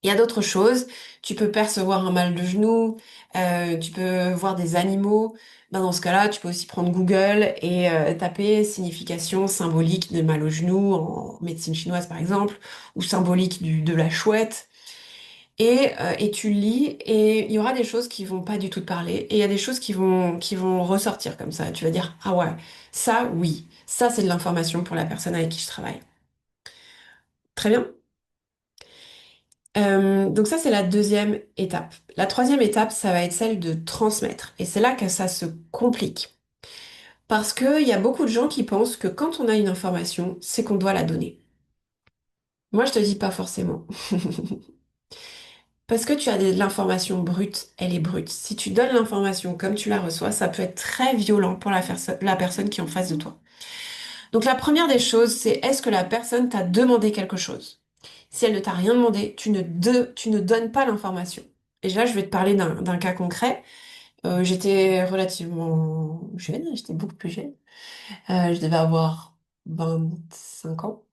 Il y a d'autres choses. Tu peux percevoir un mal de genou, tu peux voir des animaux. Ben dans ce cas-là, tu peux aussi prendre Google et taper signification symbolique de mal au genou en médecine chinoise par exemple, ou symbolique de la chouette. Et tu lis et il y aura des choses qui vont pas du tout te parler et il y a des choses qui vont ressortir comme ça. Tu vas dire, ah ouais, ça oui, ça c'est de l'information pour la personne avec qui je travaille. Très bien. Donc ça, c'est la deuxième étape. La troisième étape, ça va être celle de transmettre. Et c'est là que ça se complique. Parce qu'il y a beaucoup de gens qui pensent que quand on a une information, c'est qu'on doit la donner. Moi, je te dis pas forcément. Parce que tu as de l'information brute, elle est brute. Si tu donnes l'information comme tu la reçois, ça peut être très violent pour la personne qui est en face de toi. Donc la première des choses, c'est est-ce que la personne t'a demandé quelque chose? Si elle ne t'a rien demandé, tu ne donnes pas l'information. Et là, je vais te parler d'un cas concret. J'étais relativement jeune, j'étais beaucoup plus jeune. Je devais avoir 25 ans.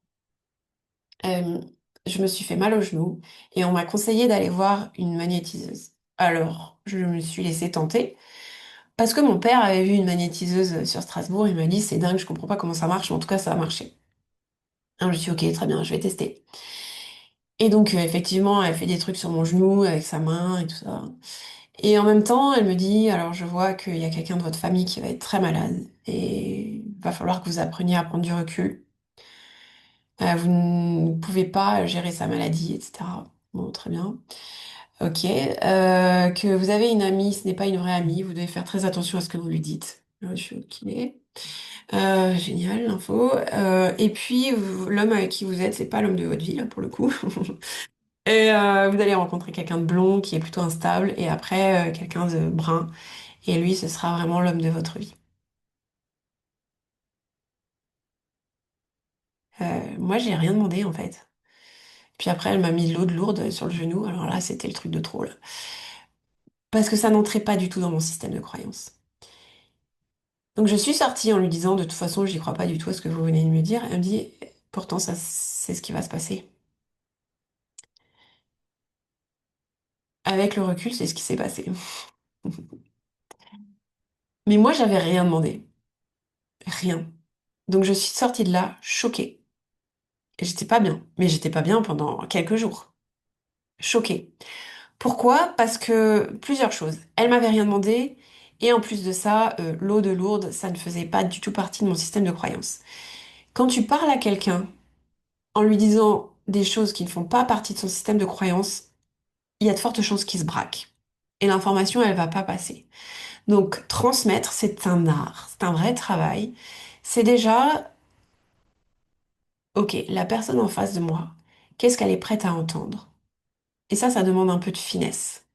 Euh, je me suis fait mal au genou et on m'a conseillé d'aller voir une magnétiseuse. Alors, je me suis laissée tenter parce que mon père avait vu une magnétiseuse sur Strasbourg. Il m'a dit, c'est dingue, je comprends pas comment ça marche, mais en tout cas, ça a marché. Alors, je me suis dit, ok, très bien, je vais tester. Et donc, effectivement, elle fait des trucs sur mon genou avec sa main et tout ça. Et en même temps, elle me dit, alors je vois qu'il y a quelqu'un de votre famille qui va être très malade et il va falloir que vous appreniez à prendre du recul. Vous ne pouvez pas gérer sa maladie, etc. Bon, très bien. Ok. Que vous avez une amie, ce n'est pas une vraie amie. Vous devez faire très attention à ce que vous lui dites. Je suis ok. Génial, l'info. Et puis, l'homme avec qui vous êtes, c'est pas l'homme de votre vie, là, pour le coup. Et vous allez rencontrer quelqu'un de blond qui est plutôt instable, et après, quelqu'un de brun. Et lui, ce sera vraiment l'homme de votre vie. Moi, j'ai rien demandé, en fait. Puis après, elle m'a mis de l'eau de lourde sur le genou. Alors là, c'était le truc de trop, là. Parce que ça n'entrait pas du tout dans mon système de croyance. Donc je suis sortie en lui disant, de toute façon, j'y crois pas du tout à ce que vous venez de me dire. Elle me dit, pourtant, ça, c'est ce qui va se passer. Avec le recul, c'est ce qui s'est passé. Mais moi, j'avais rien demandé. Rien. Donc je suis sortie de là choquée. Et j'étais pas bien. Mais j'étais pas bien pendant quelques jours. Choquée. Pourquoi? Parce que plusieurs choses. Elle m'avait rien demandé. Et en plus de ça, l'eau de Lourdes, ça ne faisait pas du tout partie de mon système de croyance. Quand tu parles à quelqu'un en lui disant des choses qui ne font pas partie de son système de croyance, il y a de fortes chances qu'il se braque. Et l'information, elle va pas passer. Donc, transmettre, c'est un art, c'est un vrai travail. C'est déjà, ok, la personne en face de moi, qu'est-ce qu'elle est prête à entendre? Et ça demande un peu de finesse.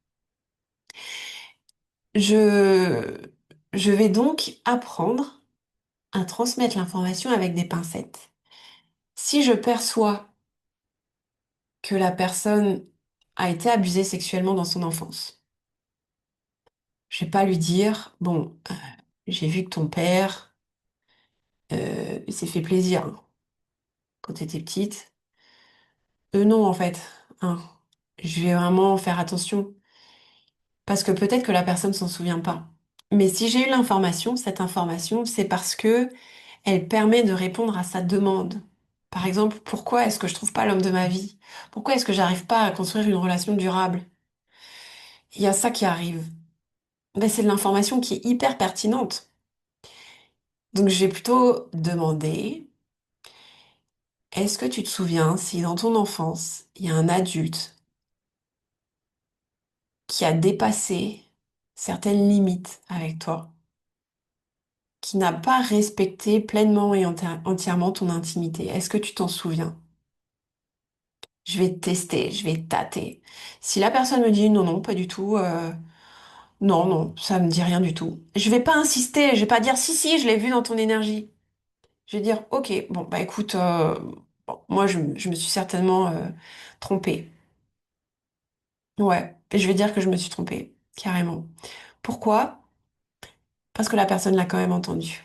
Je, je vais donc apprendre à transmettre l'information avec des pincettes. Si je perçois que la personne a été abusée sexuellement dans son enfance, je vais pas lui dire, bon, j'ai vu que ton père, il s'est fait plaisir hein, quand tu étais petite. Non, en fait, hein. Je vais vraiment faire attention parce que peut-être que la personne s'en souvient pas. Mais si j'ai eu l'information, cette information, c'est parce que elle permet de répondre à sa demande. Par exemple, pourquoi est-ce que je trouve pas l'homme de ma vie? Pourquoi est-ce que j'arrive pas à construire une relation durable? Il y a ça qui arrive. Ben, c'est de l'information qui est hyper pertinente. Donc je vais plutôt demander, est-ce que tu te souviens si dans ton enfance, il y a un adulte qui a dépassé certaines limites avec toi, qui n'a pas respecté pleinement et entièrement ton intimité? Est-ce que tu t'en souviens? Je vais tester, je vais tâter. Si la personne me dit non, non, pas du tout, non, non, ça me dit rien du tout. Je vais pas insister, je vais pas dire si, si, je l'ai vu dans ton énergie. Je vais dire ok, bon, bah écoute, bon, moi je me suis certainement trompée. Ouais, et je vais dire que je me suis trompée, carrément. Pourquoi? Parce que la personne l'a quand même entendu.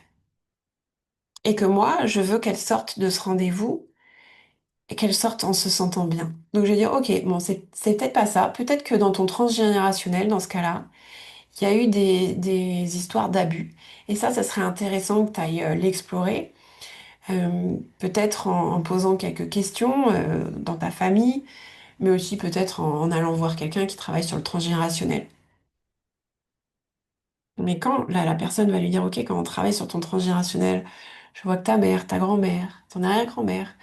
Et que moi, je veux qu'elle sorte de ce rendez-vous et qu'elle sorte en se sentant bien. Donc je vais dire, ok, bon, c'est peut-être pas ça. Peut-être que dans ton transgénérationnel, dans ce cas-là, il y a eu des histoires d'abus. Et ça serait intéressant que tu ailles l'explorer. Peut-être en posant quelques questions dans ta famille, mais aussi peut-être en allant voir quelqu'un qui travaille sur le transgénérationnel. Mais quand là, la personne va lui dire, OK, quand on travaille sur ton transgénérationnel, je vois que ta mère, ta grand-mère, ton arrière-grand-mère,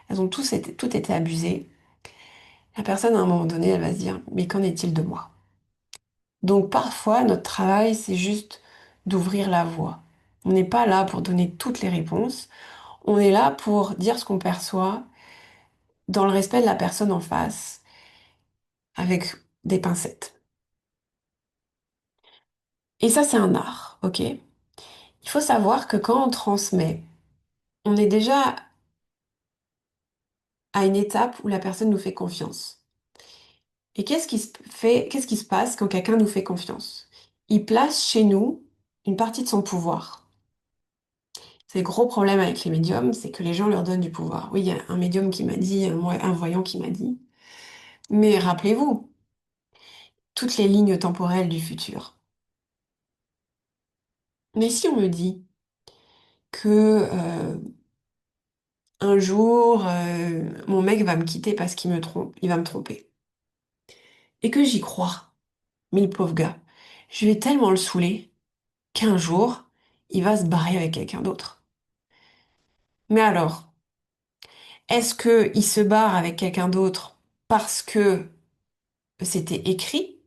elles ont toutes été abusées. La personne, à un moment donné, elle va se dire, mais qu'en est-il de moi? Donc parfois, notre travail, c'est juste d'ouvrir la voie. On n'est pas là pour donner toutes les réponses. On est là pour dire ce qu'on perçoit dans le respect de la personne en face, avec des pincettes. Et ça, c'est un art, OK? Il faut savoir que quand on transmet, on est déjà à une étape où la personne nous fait confiance. Et qu'est-ce qui se passe quand quelqu'un nous fait confiance? Il place chez nous une partie de son pouvoir. C'est le gros problème avec les médiums, c'est que les gens leur donnent du pouvoir. Oui, il y a un médium qui m'a dit, un voyant qui m'a dit. Mais rappelez-vous, toutes les lignes temporelles du futur. Mais si on me dit que un jour, mon mec va me quitter parce qu'il me trompe, il va me tromper, et que j'y crois, mais le pauvre gars, je vais tellement le saouler qu'un jour, il va se barrer avec quelqu'un d'autre. Mais alors, Est-ce que il se barre avec quelqu'un d'autre parce que c'était écrit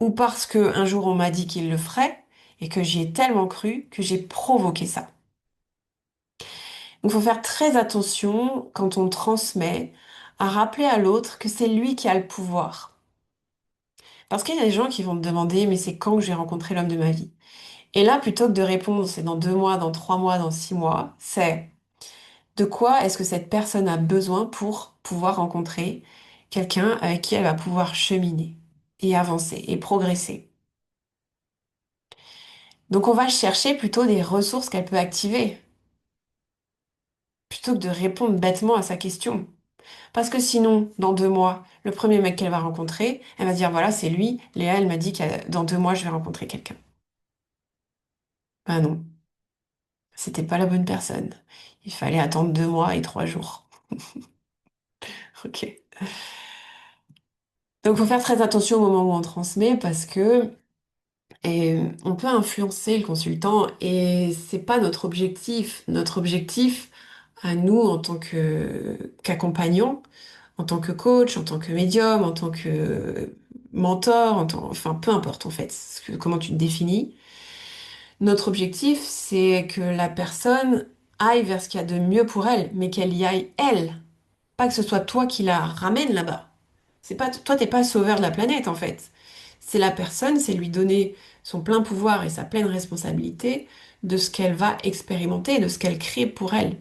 ou parce que un jour on m'a dit qu'il le ferait et que j'y ai tellement cru que j'ai provoqué ça? Donc, il faut faire très attention quand on transmet à rappeler à l'autre que c'est lui qui a le pouvoir. Parce qu'il y a des gens qui vont te demander, mais c'est quand que j'ai rencontré l'homme de ma vie? Et là, plutôt que de répondre, c'est dans 2 mois, dans 3 mois, dans 6 mois, c'est de quoi est-ce que cette personne a besoin pour pouvoir rencontrer quelqu'un avec qui elle va pouvoir cheminer et avancer et progresser. Donc on va chercher plutôt des ressources qu'elle peut activer, plutôt que de répondre bêtement à sa question. Parce que sinon, dans 2 mois, le premier mec qu'elle va rencontrer, elle va dire, voilà, c'est lui. Léa, elle m'a dit que dans 2 mois, je vais rencontrer quelqu'un. Ben non, c'était pas la bonne personne. Il fallait attendre 2 mois et 3 jours. Ok. Donc, faut faire très attention au moment où on transmet parce que on peut influencer le consultant et c'est pas notre objectif. Notre objectif, à nous, en tant qu'accompagnant, en tant que coach, en tant que médium, en tant que mentor, enfin peu importe en fait comment tu te définis. Notre objectif, c'est que la personne aille vers ce qu'il y a de mieux pour elle, mais qu'elle y aille elle, pas que ce soit toi qui la ramène là-bas. C'est pas toi, t'es pas sauveur de la planète en fait. C'est la personne, c'est lui donner son plein pouvoir et sa pleine responsabilité de ce qu'elle va expérimenter, de ce qu'elle crée pour elle.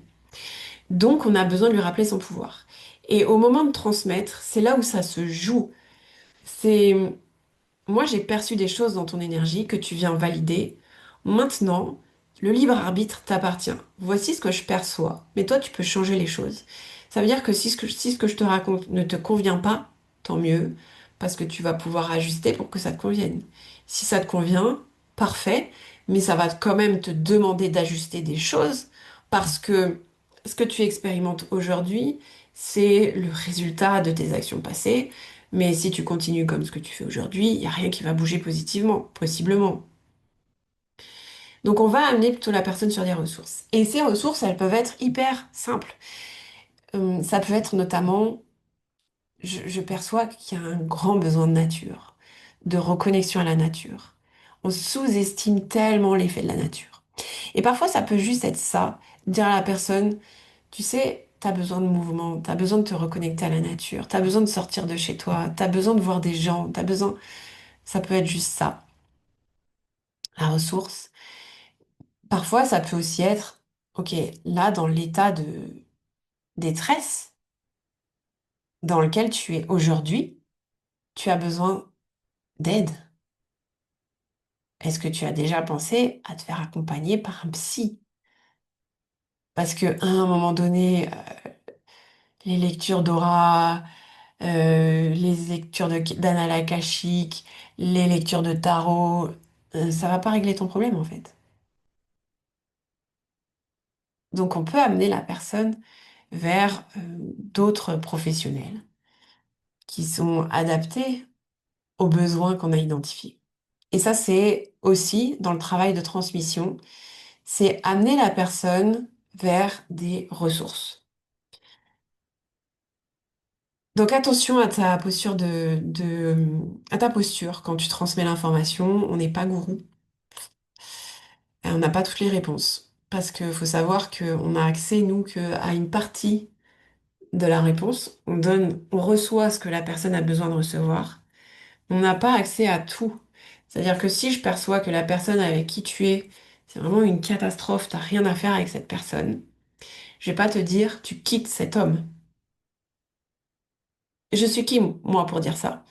Donc, on a besoin de lui rappeler son pouvoir. Et au moment de transmettre, c'est là où ça se joue. C'est, moi, j'ai perçu des choses dans ton énergie que tu viens valider. Maintenant, le libre arbitre t'appartient. Voici ce que je perçois. Mais toi, tu peux changer les choses. Ça veut dire que si ce que je te raconte ne te convient pas, tant mieux, parce que tu vas pouvoir ajuster pour que ça te convienne. Si ça te convient, parfait, mais ça va quand même te demander d'ajuster des choses, parce que ce que tu expérimentes aujourd'hui, c'est le résultat de tes actions passées. Mais si tu continues comme ce que tu fais aujourd'hui, il n'y a rien qui va bouger positivement, possiblement. Donc on va amener plutôt la personne sur des ressources. Et ces ressources, elles peuvent être hyper simples. Ça peut être notamment, je perçois qu'il y a un grand besoin de nature, de reconnexion à la nature. On sous-estime tellement l'effet de la nature. Et parfois, ça peut juste être ça, dire à la personne, tu sais, t'as besoin de mouvement, t'as besoin de te reconnecter à la nature, t'as besoin de sortir de chez toi, t'as besoin de voir des gens, t'as besoin... Ça peut être juste ça, la ressource. Parfois, ça peut aussi être, ok, là, dans l'état de détresse dans lequel tu es aujourd'hui, tu as besoin d'aide. Est-ce que tu as déjà pensé à te faire accompagner par un psy? Parce que à un moment donné, les lectures d'aura, les lectures d'annales akashiques, les lectures de tarot, ça va pas régler ton problème en fait. Donc on peut amener la personne vers d'autres professionnels qui sont adaptés aux besoins qu'on a identifiés. Et ça, c'est aussi dans le travail de transmission, c'est amener la personne vers des ressources. Donc attention à ta posture à ta posture quand tu transmets l'information. On n'est pas gourou et on n'a pas toutes les réponses. Parce qu'il faut savoir qu'on a accès, nous, qu'à une partie de la réponse. On reçoit ce que la personne a besoin de recevoir. On n'a pas accès à tout. C'est-à-dire que si je perçois que la personne avec qui tu es, c'est vraiment une catastrophe, t'as rien à faire avec cette personne, je vais pas te dire tu quittes cet homme. Je suis qui, moi, pour dire ça?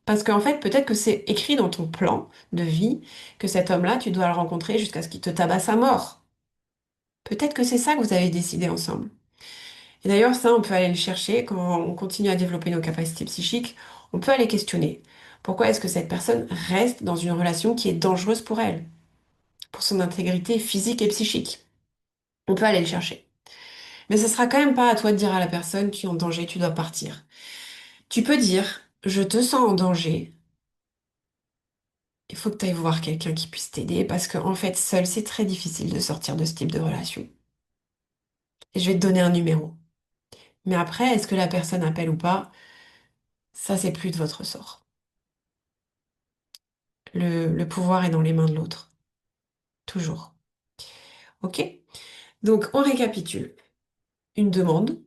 Parce qu'en fait, peut-être que c'est écrit dans ton plan de vie que cet homme-là, tu dois le rencontrer jusqu'à ce qu'il te tabasse à mort. Peut-être que c'est ça que vous avez décidé ensemble. Et d'ailleurs, ça, on peut aller le chercher quand on continue à développer nos capacités psychiques. On peut aller questionner. Pourquoi est-ce que cette personne reste dans une relation qui est dangereuse pour elle, pour son intégrité physique et psychique? On peut aller le chercher. Mais ce sera quand même pas à toi de dire à la personne, tu es en danger, tu dois partir. Tu peux dire, je te sens en danger, il faut que tu ailles voir quelqu'un qui puisse t'aider parce qu'en fait, seul, c'est très difficile de sortir de ce type de relation. Et je vais te donner un numéro. Mais après, est-ce que la personne appelle ou pas? Ça, c'est plus de votre ressort. Le pouvoir est dans les mains de l'autre, toujours. OK? Donc, on récapitule. Une demande,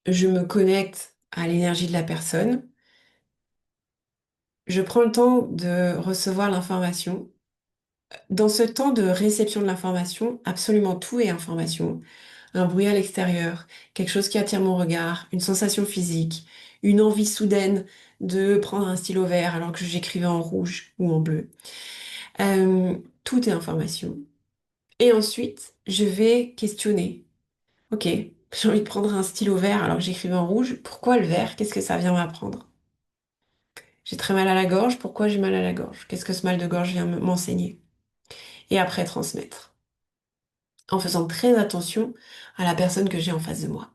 je me connecte à l'énergie de la personne, je prends le temps de recevoir l'information. Dans ce temps de réception de l'information, absolument tout est information. Un bruit à l'extérieur, quelque chose qui attire mon regard, une sensation physique, une envie soudaine de prendre un stylo vert alors que j'écrivais en rouge ou en bleu. Tout est information. Et ensuite, je vais questionner. Ok, j'ai envie de prendre un stylo vert alors que j'écrivais en rouge. Pourquoi le vert? Qu'est-ce que ça vient m'apprendre? J'ai très mal à la gorge. Pourquoi j'ai mal à la gorge? Qu'est-ce que ce mal de gorge vient m'enseigner? Et après, transmettre. En faisant très attention à la personne que j'ai en face de moi.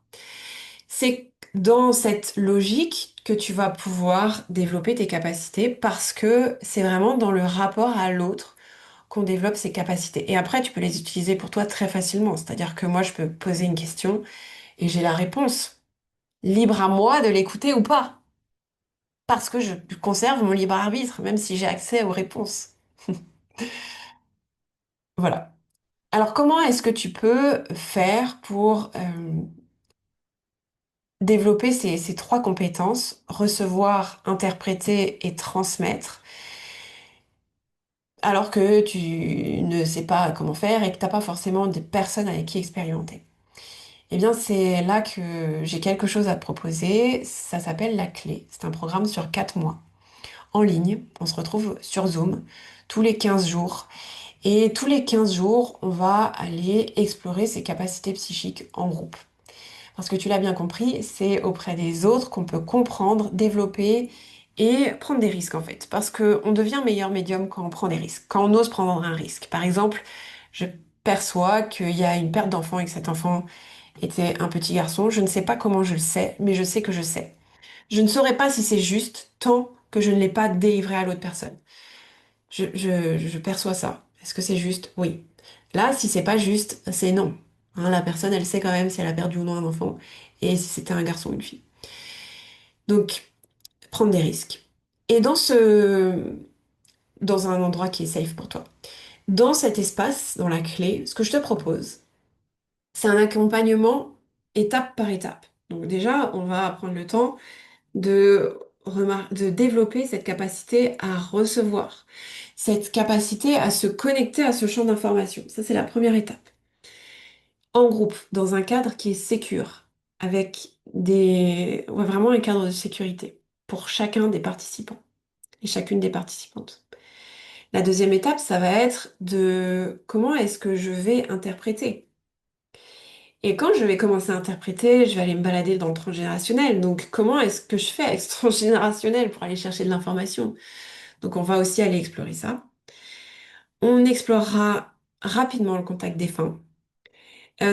C'est dans cette logique que tu vas pouvoir développer tes capacités parce que c'est vraiment dans le rapport à l'autre qu'on développe ses capacités. Et après, tu peux les utiliser pour toi très facilement. C'est-à-dire que moi, je peux poser une question et j'ai la réponse. Libre à moi de l'écouter ou pas. Parce que je conserve mon libre arbitre, même si j'ai accès aux réponses. Voilà. Alors, comment est-ce que tu peux faire pour développer ces trois compétences, recevoir, interpréter et transmettre, alors que tu ne sais pas comment faire et que tu n'as pas forcément des personnes avec qui expérimenter? Eh bien, c'est là que j'ai quelque chose à te proposer. Ça s'appelle La Clé. C'est un programme sur 4 mois, en ligne. On se retrouve sur Zoom tous les 15 jours. Et tous les 15 jours, on va aller explorer ses capacités psychiques en groupe. Parce que tu l'as bien compris, c'est auprès des autres qu'on peut comprendre, développer et prendre des risques en fait. Parce qu'on devient meilleur médium quand on prend des risques, quand on ose prendre un risque. Par exemple, je perçois qu'il y a une perte d'enfant et que cet enfant était un petit garçon. Je ne sais pas comment je le sais, mais je sais que je sais. Je ne saurais pas si c'est juste tant que je ne l'ai pas délivré à l'autre personne. Je perçois ça. Est-ce que c'est juste? Oui. Là, si c'est pas juste, c'est non. Hein, la personne, elle sait quand même si elle a perdu ou non un enfant et si c'était un garçon ou une fille. Donc, prendre des risques. Et dans un endroit qui est safe pour toi. Dans cet espace, dans la clé, ce que je te propose, c'est un accompagnement étape par étape. Donc déjà, on va prendre le temps de développer cette capacité à recevoir, cette capacité à se connecter à ce champ d'information. Ça, c'est la première étape. En groupe, dans un cadre qui est sécure, avec ouais, vraiment un cadre de sécurité pour chacun des participants et chacune des participantes. La deuxième étape, ça va être de comment est-ce que je vais interpréter. Et quand je vais commencer à interpréter, je vais aller me balader dans le transgénérationnel. Donc, comment est-ce que je fais avec ce transgénérationnel pour aller chercher de l'information? Donc, on va aussi aller explorer ça. On explorera rapidement le contact défunt.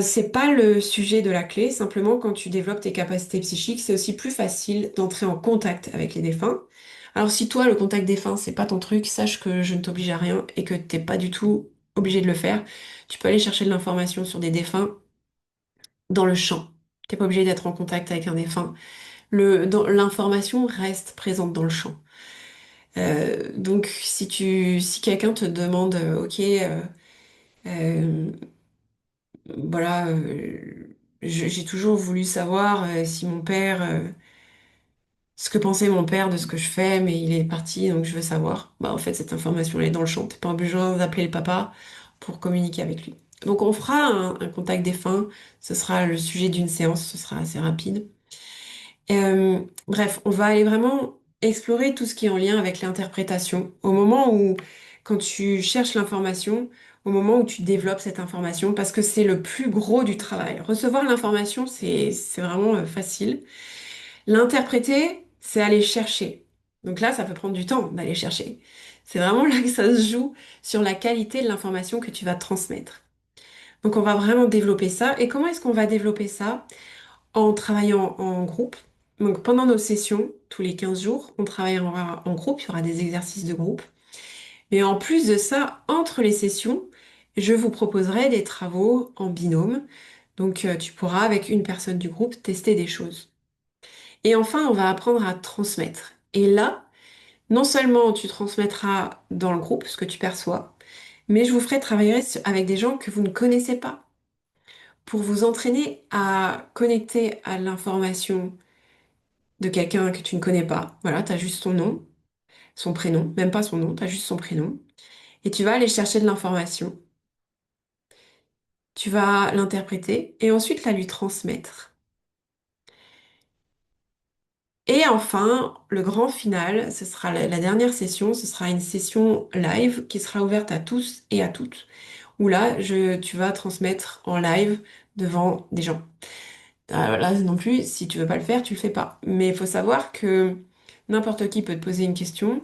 C'est pas le sujet de la clé, simplement quand tu développes tes capacités psychiques, c'est aussi plus facile d'entrer en contact avec les défunts. Alors si toi, le contact défunt, c'est pas ton truc, sache que je ne t'oblige à rien et que t'es pas du tout obligé de le faire. Tu peux aller chercher de l'information sur des défunts dans le champ. T'es pas obligé d'être en contact avec un défunt. L'information reste présente dans le champ. Donc si quelqu'un te demande, ok, euh, voilà, j'ai toujours voulu savoir si mon père, ce que pensait mon père de ce que je fais, mais il est parti, donc je veux savoir. Bah, en fait, cette information, elle est dans le champ. T'es pas besoin d'appeler le papa pour communiquer avec lui. Donc, on fera un contact défunt. Ce sera le sujet d'une séance. Ce sera assez rapide. Bref, on va aller vraiment explorer tout ce qui est en lien avec l'interprétation. Au moment où, quand tu cherches l'information, au moment où tu développes cette information, parce que c'est le plus gros du travail. Recevoir l'information, c'est vraiment facile. L'interpréter, c'est aller chercher. Donc là, ça peut prendre du temps d'aller chercher. C'est vraiment là que ça se joue sur la qualité de l'information que tu vas transmettre. Donc on va vraiment développer ça. Et comment est-ce qu'on va développer ça? En travaillant en groupe. Donc pendant nos sessions, tous les 15 jours, on travaillera en groupe, il y aura des exercices de groupe. Mais en plus de ça, entre les sessions, je vous proposerai des travaux en binôme. Donc, tu pourras, avec une personne du groupe, tester des choses. Et enfin, on va apprendre à transmettre. Et là, non seulement tu transmettras dans le groupe ce que tu perçois, mais je vous ferai travailler avec des gens que vous ne connaissez pas pour vous entraîner à connecter à l'information de quelqu'un que tu ne connais pas. Voilà, tu as juste son nom, son prénom, même pas son nom, tu as juste son prénom. Et tu vas aller chercher de l'information, tu vas l'interpréter et ensuite la lui transmettre. Et enfin, le grand final, ce sera la dernière session, ce sera une session live qui sera ouverte à tous et à toutes, où là, tu vas transmettre en live devant des gens. Alors là non plus, si tu veux pas le faire, tu le fais pas. Mais il faut savoir que n'importe qui peut te poser une question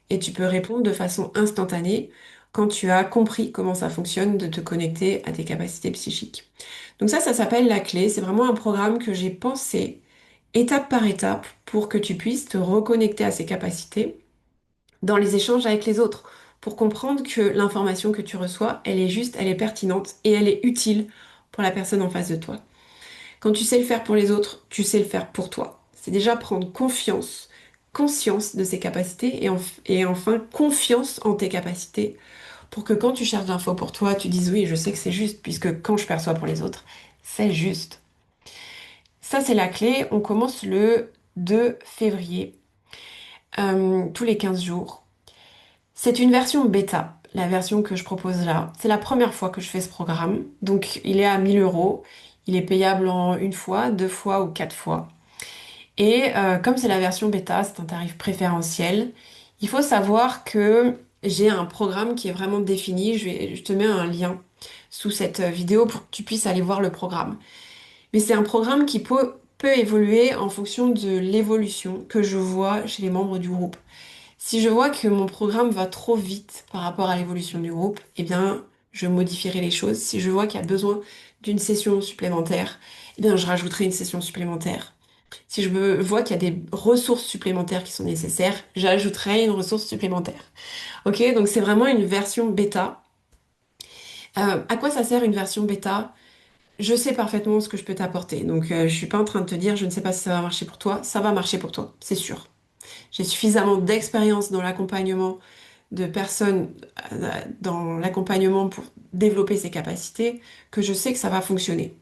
et tu peux répondre de façon instantanée quand tu as compris comment ça fonctionne de te connecter à tes capacités psychiques. Donc ça s'appelle la clé. C'est vraiment un programme que j'ai pensé étape par étape pour que tu puisses te reconnecter à ces capacités dans les échanges avec les autres, pour comprendre que l'information que tu reçois, elle est juste, elle est pertinente et elle est utile pour la personne en face de toi. Quand tu sais le faire pour les autres, tu sais le faire pour toi. C'est déjà prendre confiance, conscience de ses capacités et enfin confiance en tes capacités pour que quand tu cherches l'info pour toi, tu dises oui, je sais que c'est juste, puisque quand je perçois pour les autres, c'est juste. Ça, c'est la clé. On commence le 2 février, tous les 15 jours. C'est une version bêta, la version que je propose là. C'est la première fois que je fais ce programme. Donc, il est à 1 000 euros. Il est payable en une fois, deux fois ou quatre fois. Et comme c'est la version bêta, c'est un tarif préférentiel. Il faut savoir que j'ai un programme qui est vraiment défini. Je te mets un lien sous cette vidéo pour que tu puisses aller voir le programme. Mais c'est un programme qui peut évoluer en fonction de l'évolution que je vois chez les membres du groupe. Si je vois que mon programme va trop vite par rapport à l'évolution du groupe, eh bien, je modifierai les choses. Si je vois qu'il y a besoin d'une session supplémentaire, eh bien, je rajouterai une session supplémentaire. Si vois qu'il y a des ressources supplémentaires qui sont nécessaires, j'ajouterai une ressource supplémentaire. Ok, donc c'est vraiment une version bêta. À quoi ça sert une version bêta? Je sais parfaitement ce que je peux t'apporter. Donc je suis pas en train de te dire je ne sais pas si ça va marcher pour toi. Ça va marcher pour toi, c'est sûr. J'ai suffisamment d'expérience dans l'accompagnement de personnes, dans l'accompagnement pour développer ces capacités, que je sais que ça va fonctionner.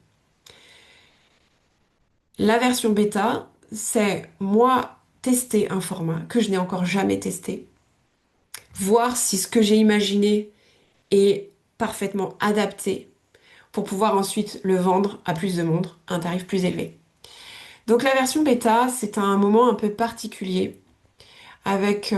La version bêta, c'est moi tester un format que je n'ai encore jamais testé, voir si ce que j'ai imaginé est parfaitement adapté pour pouvoir ensuite le vendre à plus de monde à un tarif plus élevé. Donc la version bêta, c'est un moment un peu particulier avec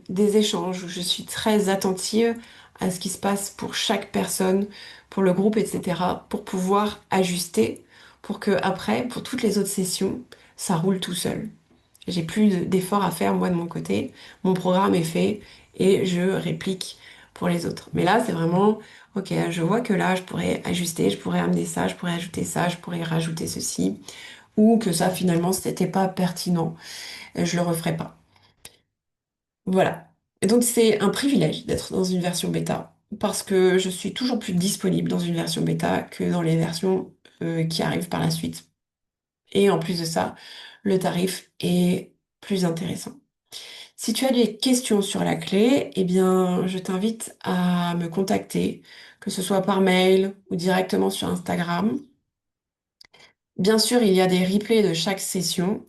des échanges où je suis très attentive à ce qui se passe pour chaque personne, pour le groupe, etc., pour pouvoir ajuster pour que après, pour toutes les autres sessions, ça roule tout seul. J'ai plus d'efforts à faire moi de mon côté. Mon programme est fait et je réplique pour les autres. Mais là, c'est vraiment, ok, je vois que là, je pourrais ajuster, je pourrais amener ça, je pourrais ajouter ça, je pourrais rajouter ceci, ou que ça, finalement, c'était pas pertinent, je le referai pas. Voilà. Et donc, c'est un privilège d'être dans une version bêta parce que je suis toujours plus disponible dans une version bêta que dans les versions qui arrivent par la suite. Et en plus de ça, le tarif est plus intéressant. Si tu as des questions sur la clé, eh bien, je t'invite à me contacter, que ce soit par mail ou directement sur Instagram. Bien sûr, il y a des replays de chaque session.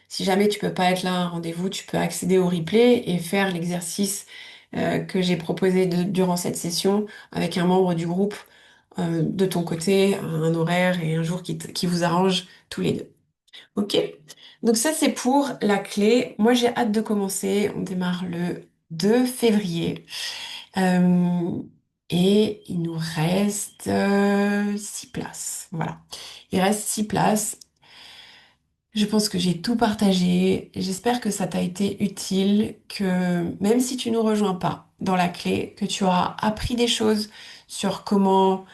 Si jamais tu peux pas être là à un rendez-vous, tu peux accéder au replay et faire l'exercice que j'ai proposé durant cette session avec un membre du groupe de ton côté, à un horaire et un jour qui vous arrange tous les deux. Ok? Donc ça, c'est pour la clé. Moi, j'ai hâte de commencer. On démarre le 2 février. Euh, et il nous reste 6 places. Voilà. Il reste 6 places. Je pense que j'ai tout partagé. J'espère que ça t'a été utile, que même si tu nous rejoins pas dans la clé, que tu auras appris des choses sur comment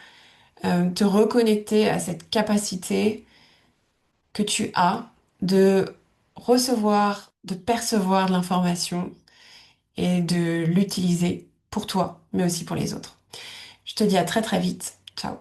te reconnecter à cette capacité que tu as de recevoir, de percevoir de l'information et de l'utiliser pour toi, mais aussi pour les autres. Je te dis à très très vite. Ciao.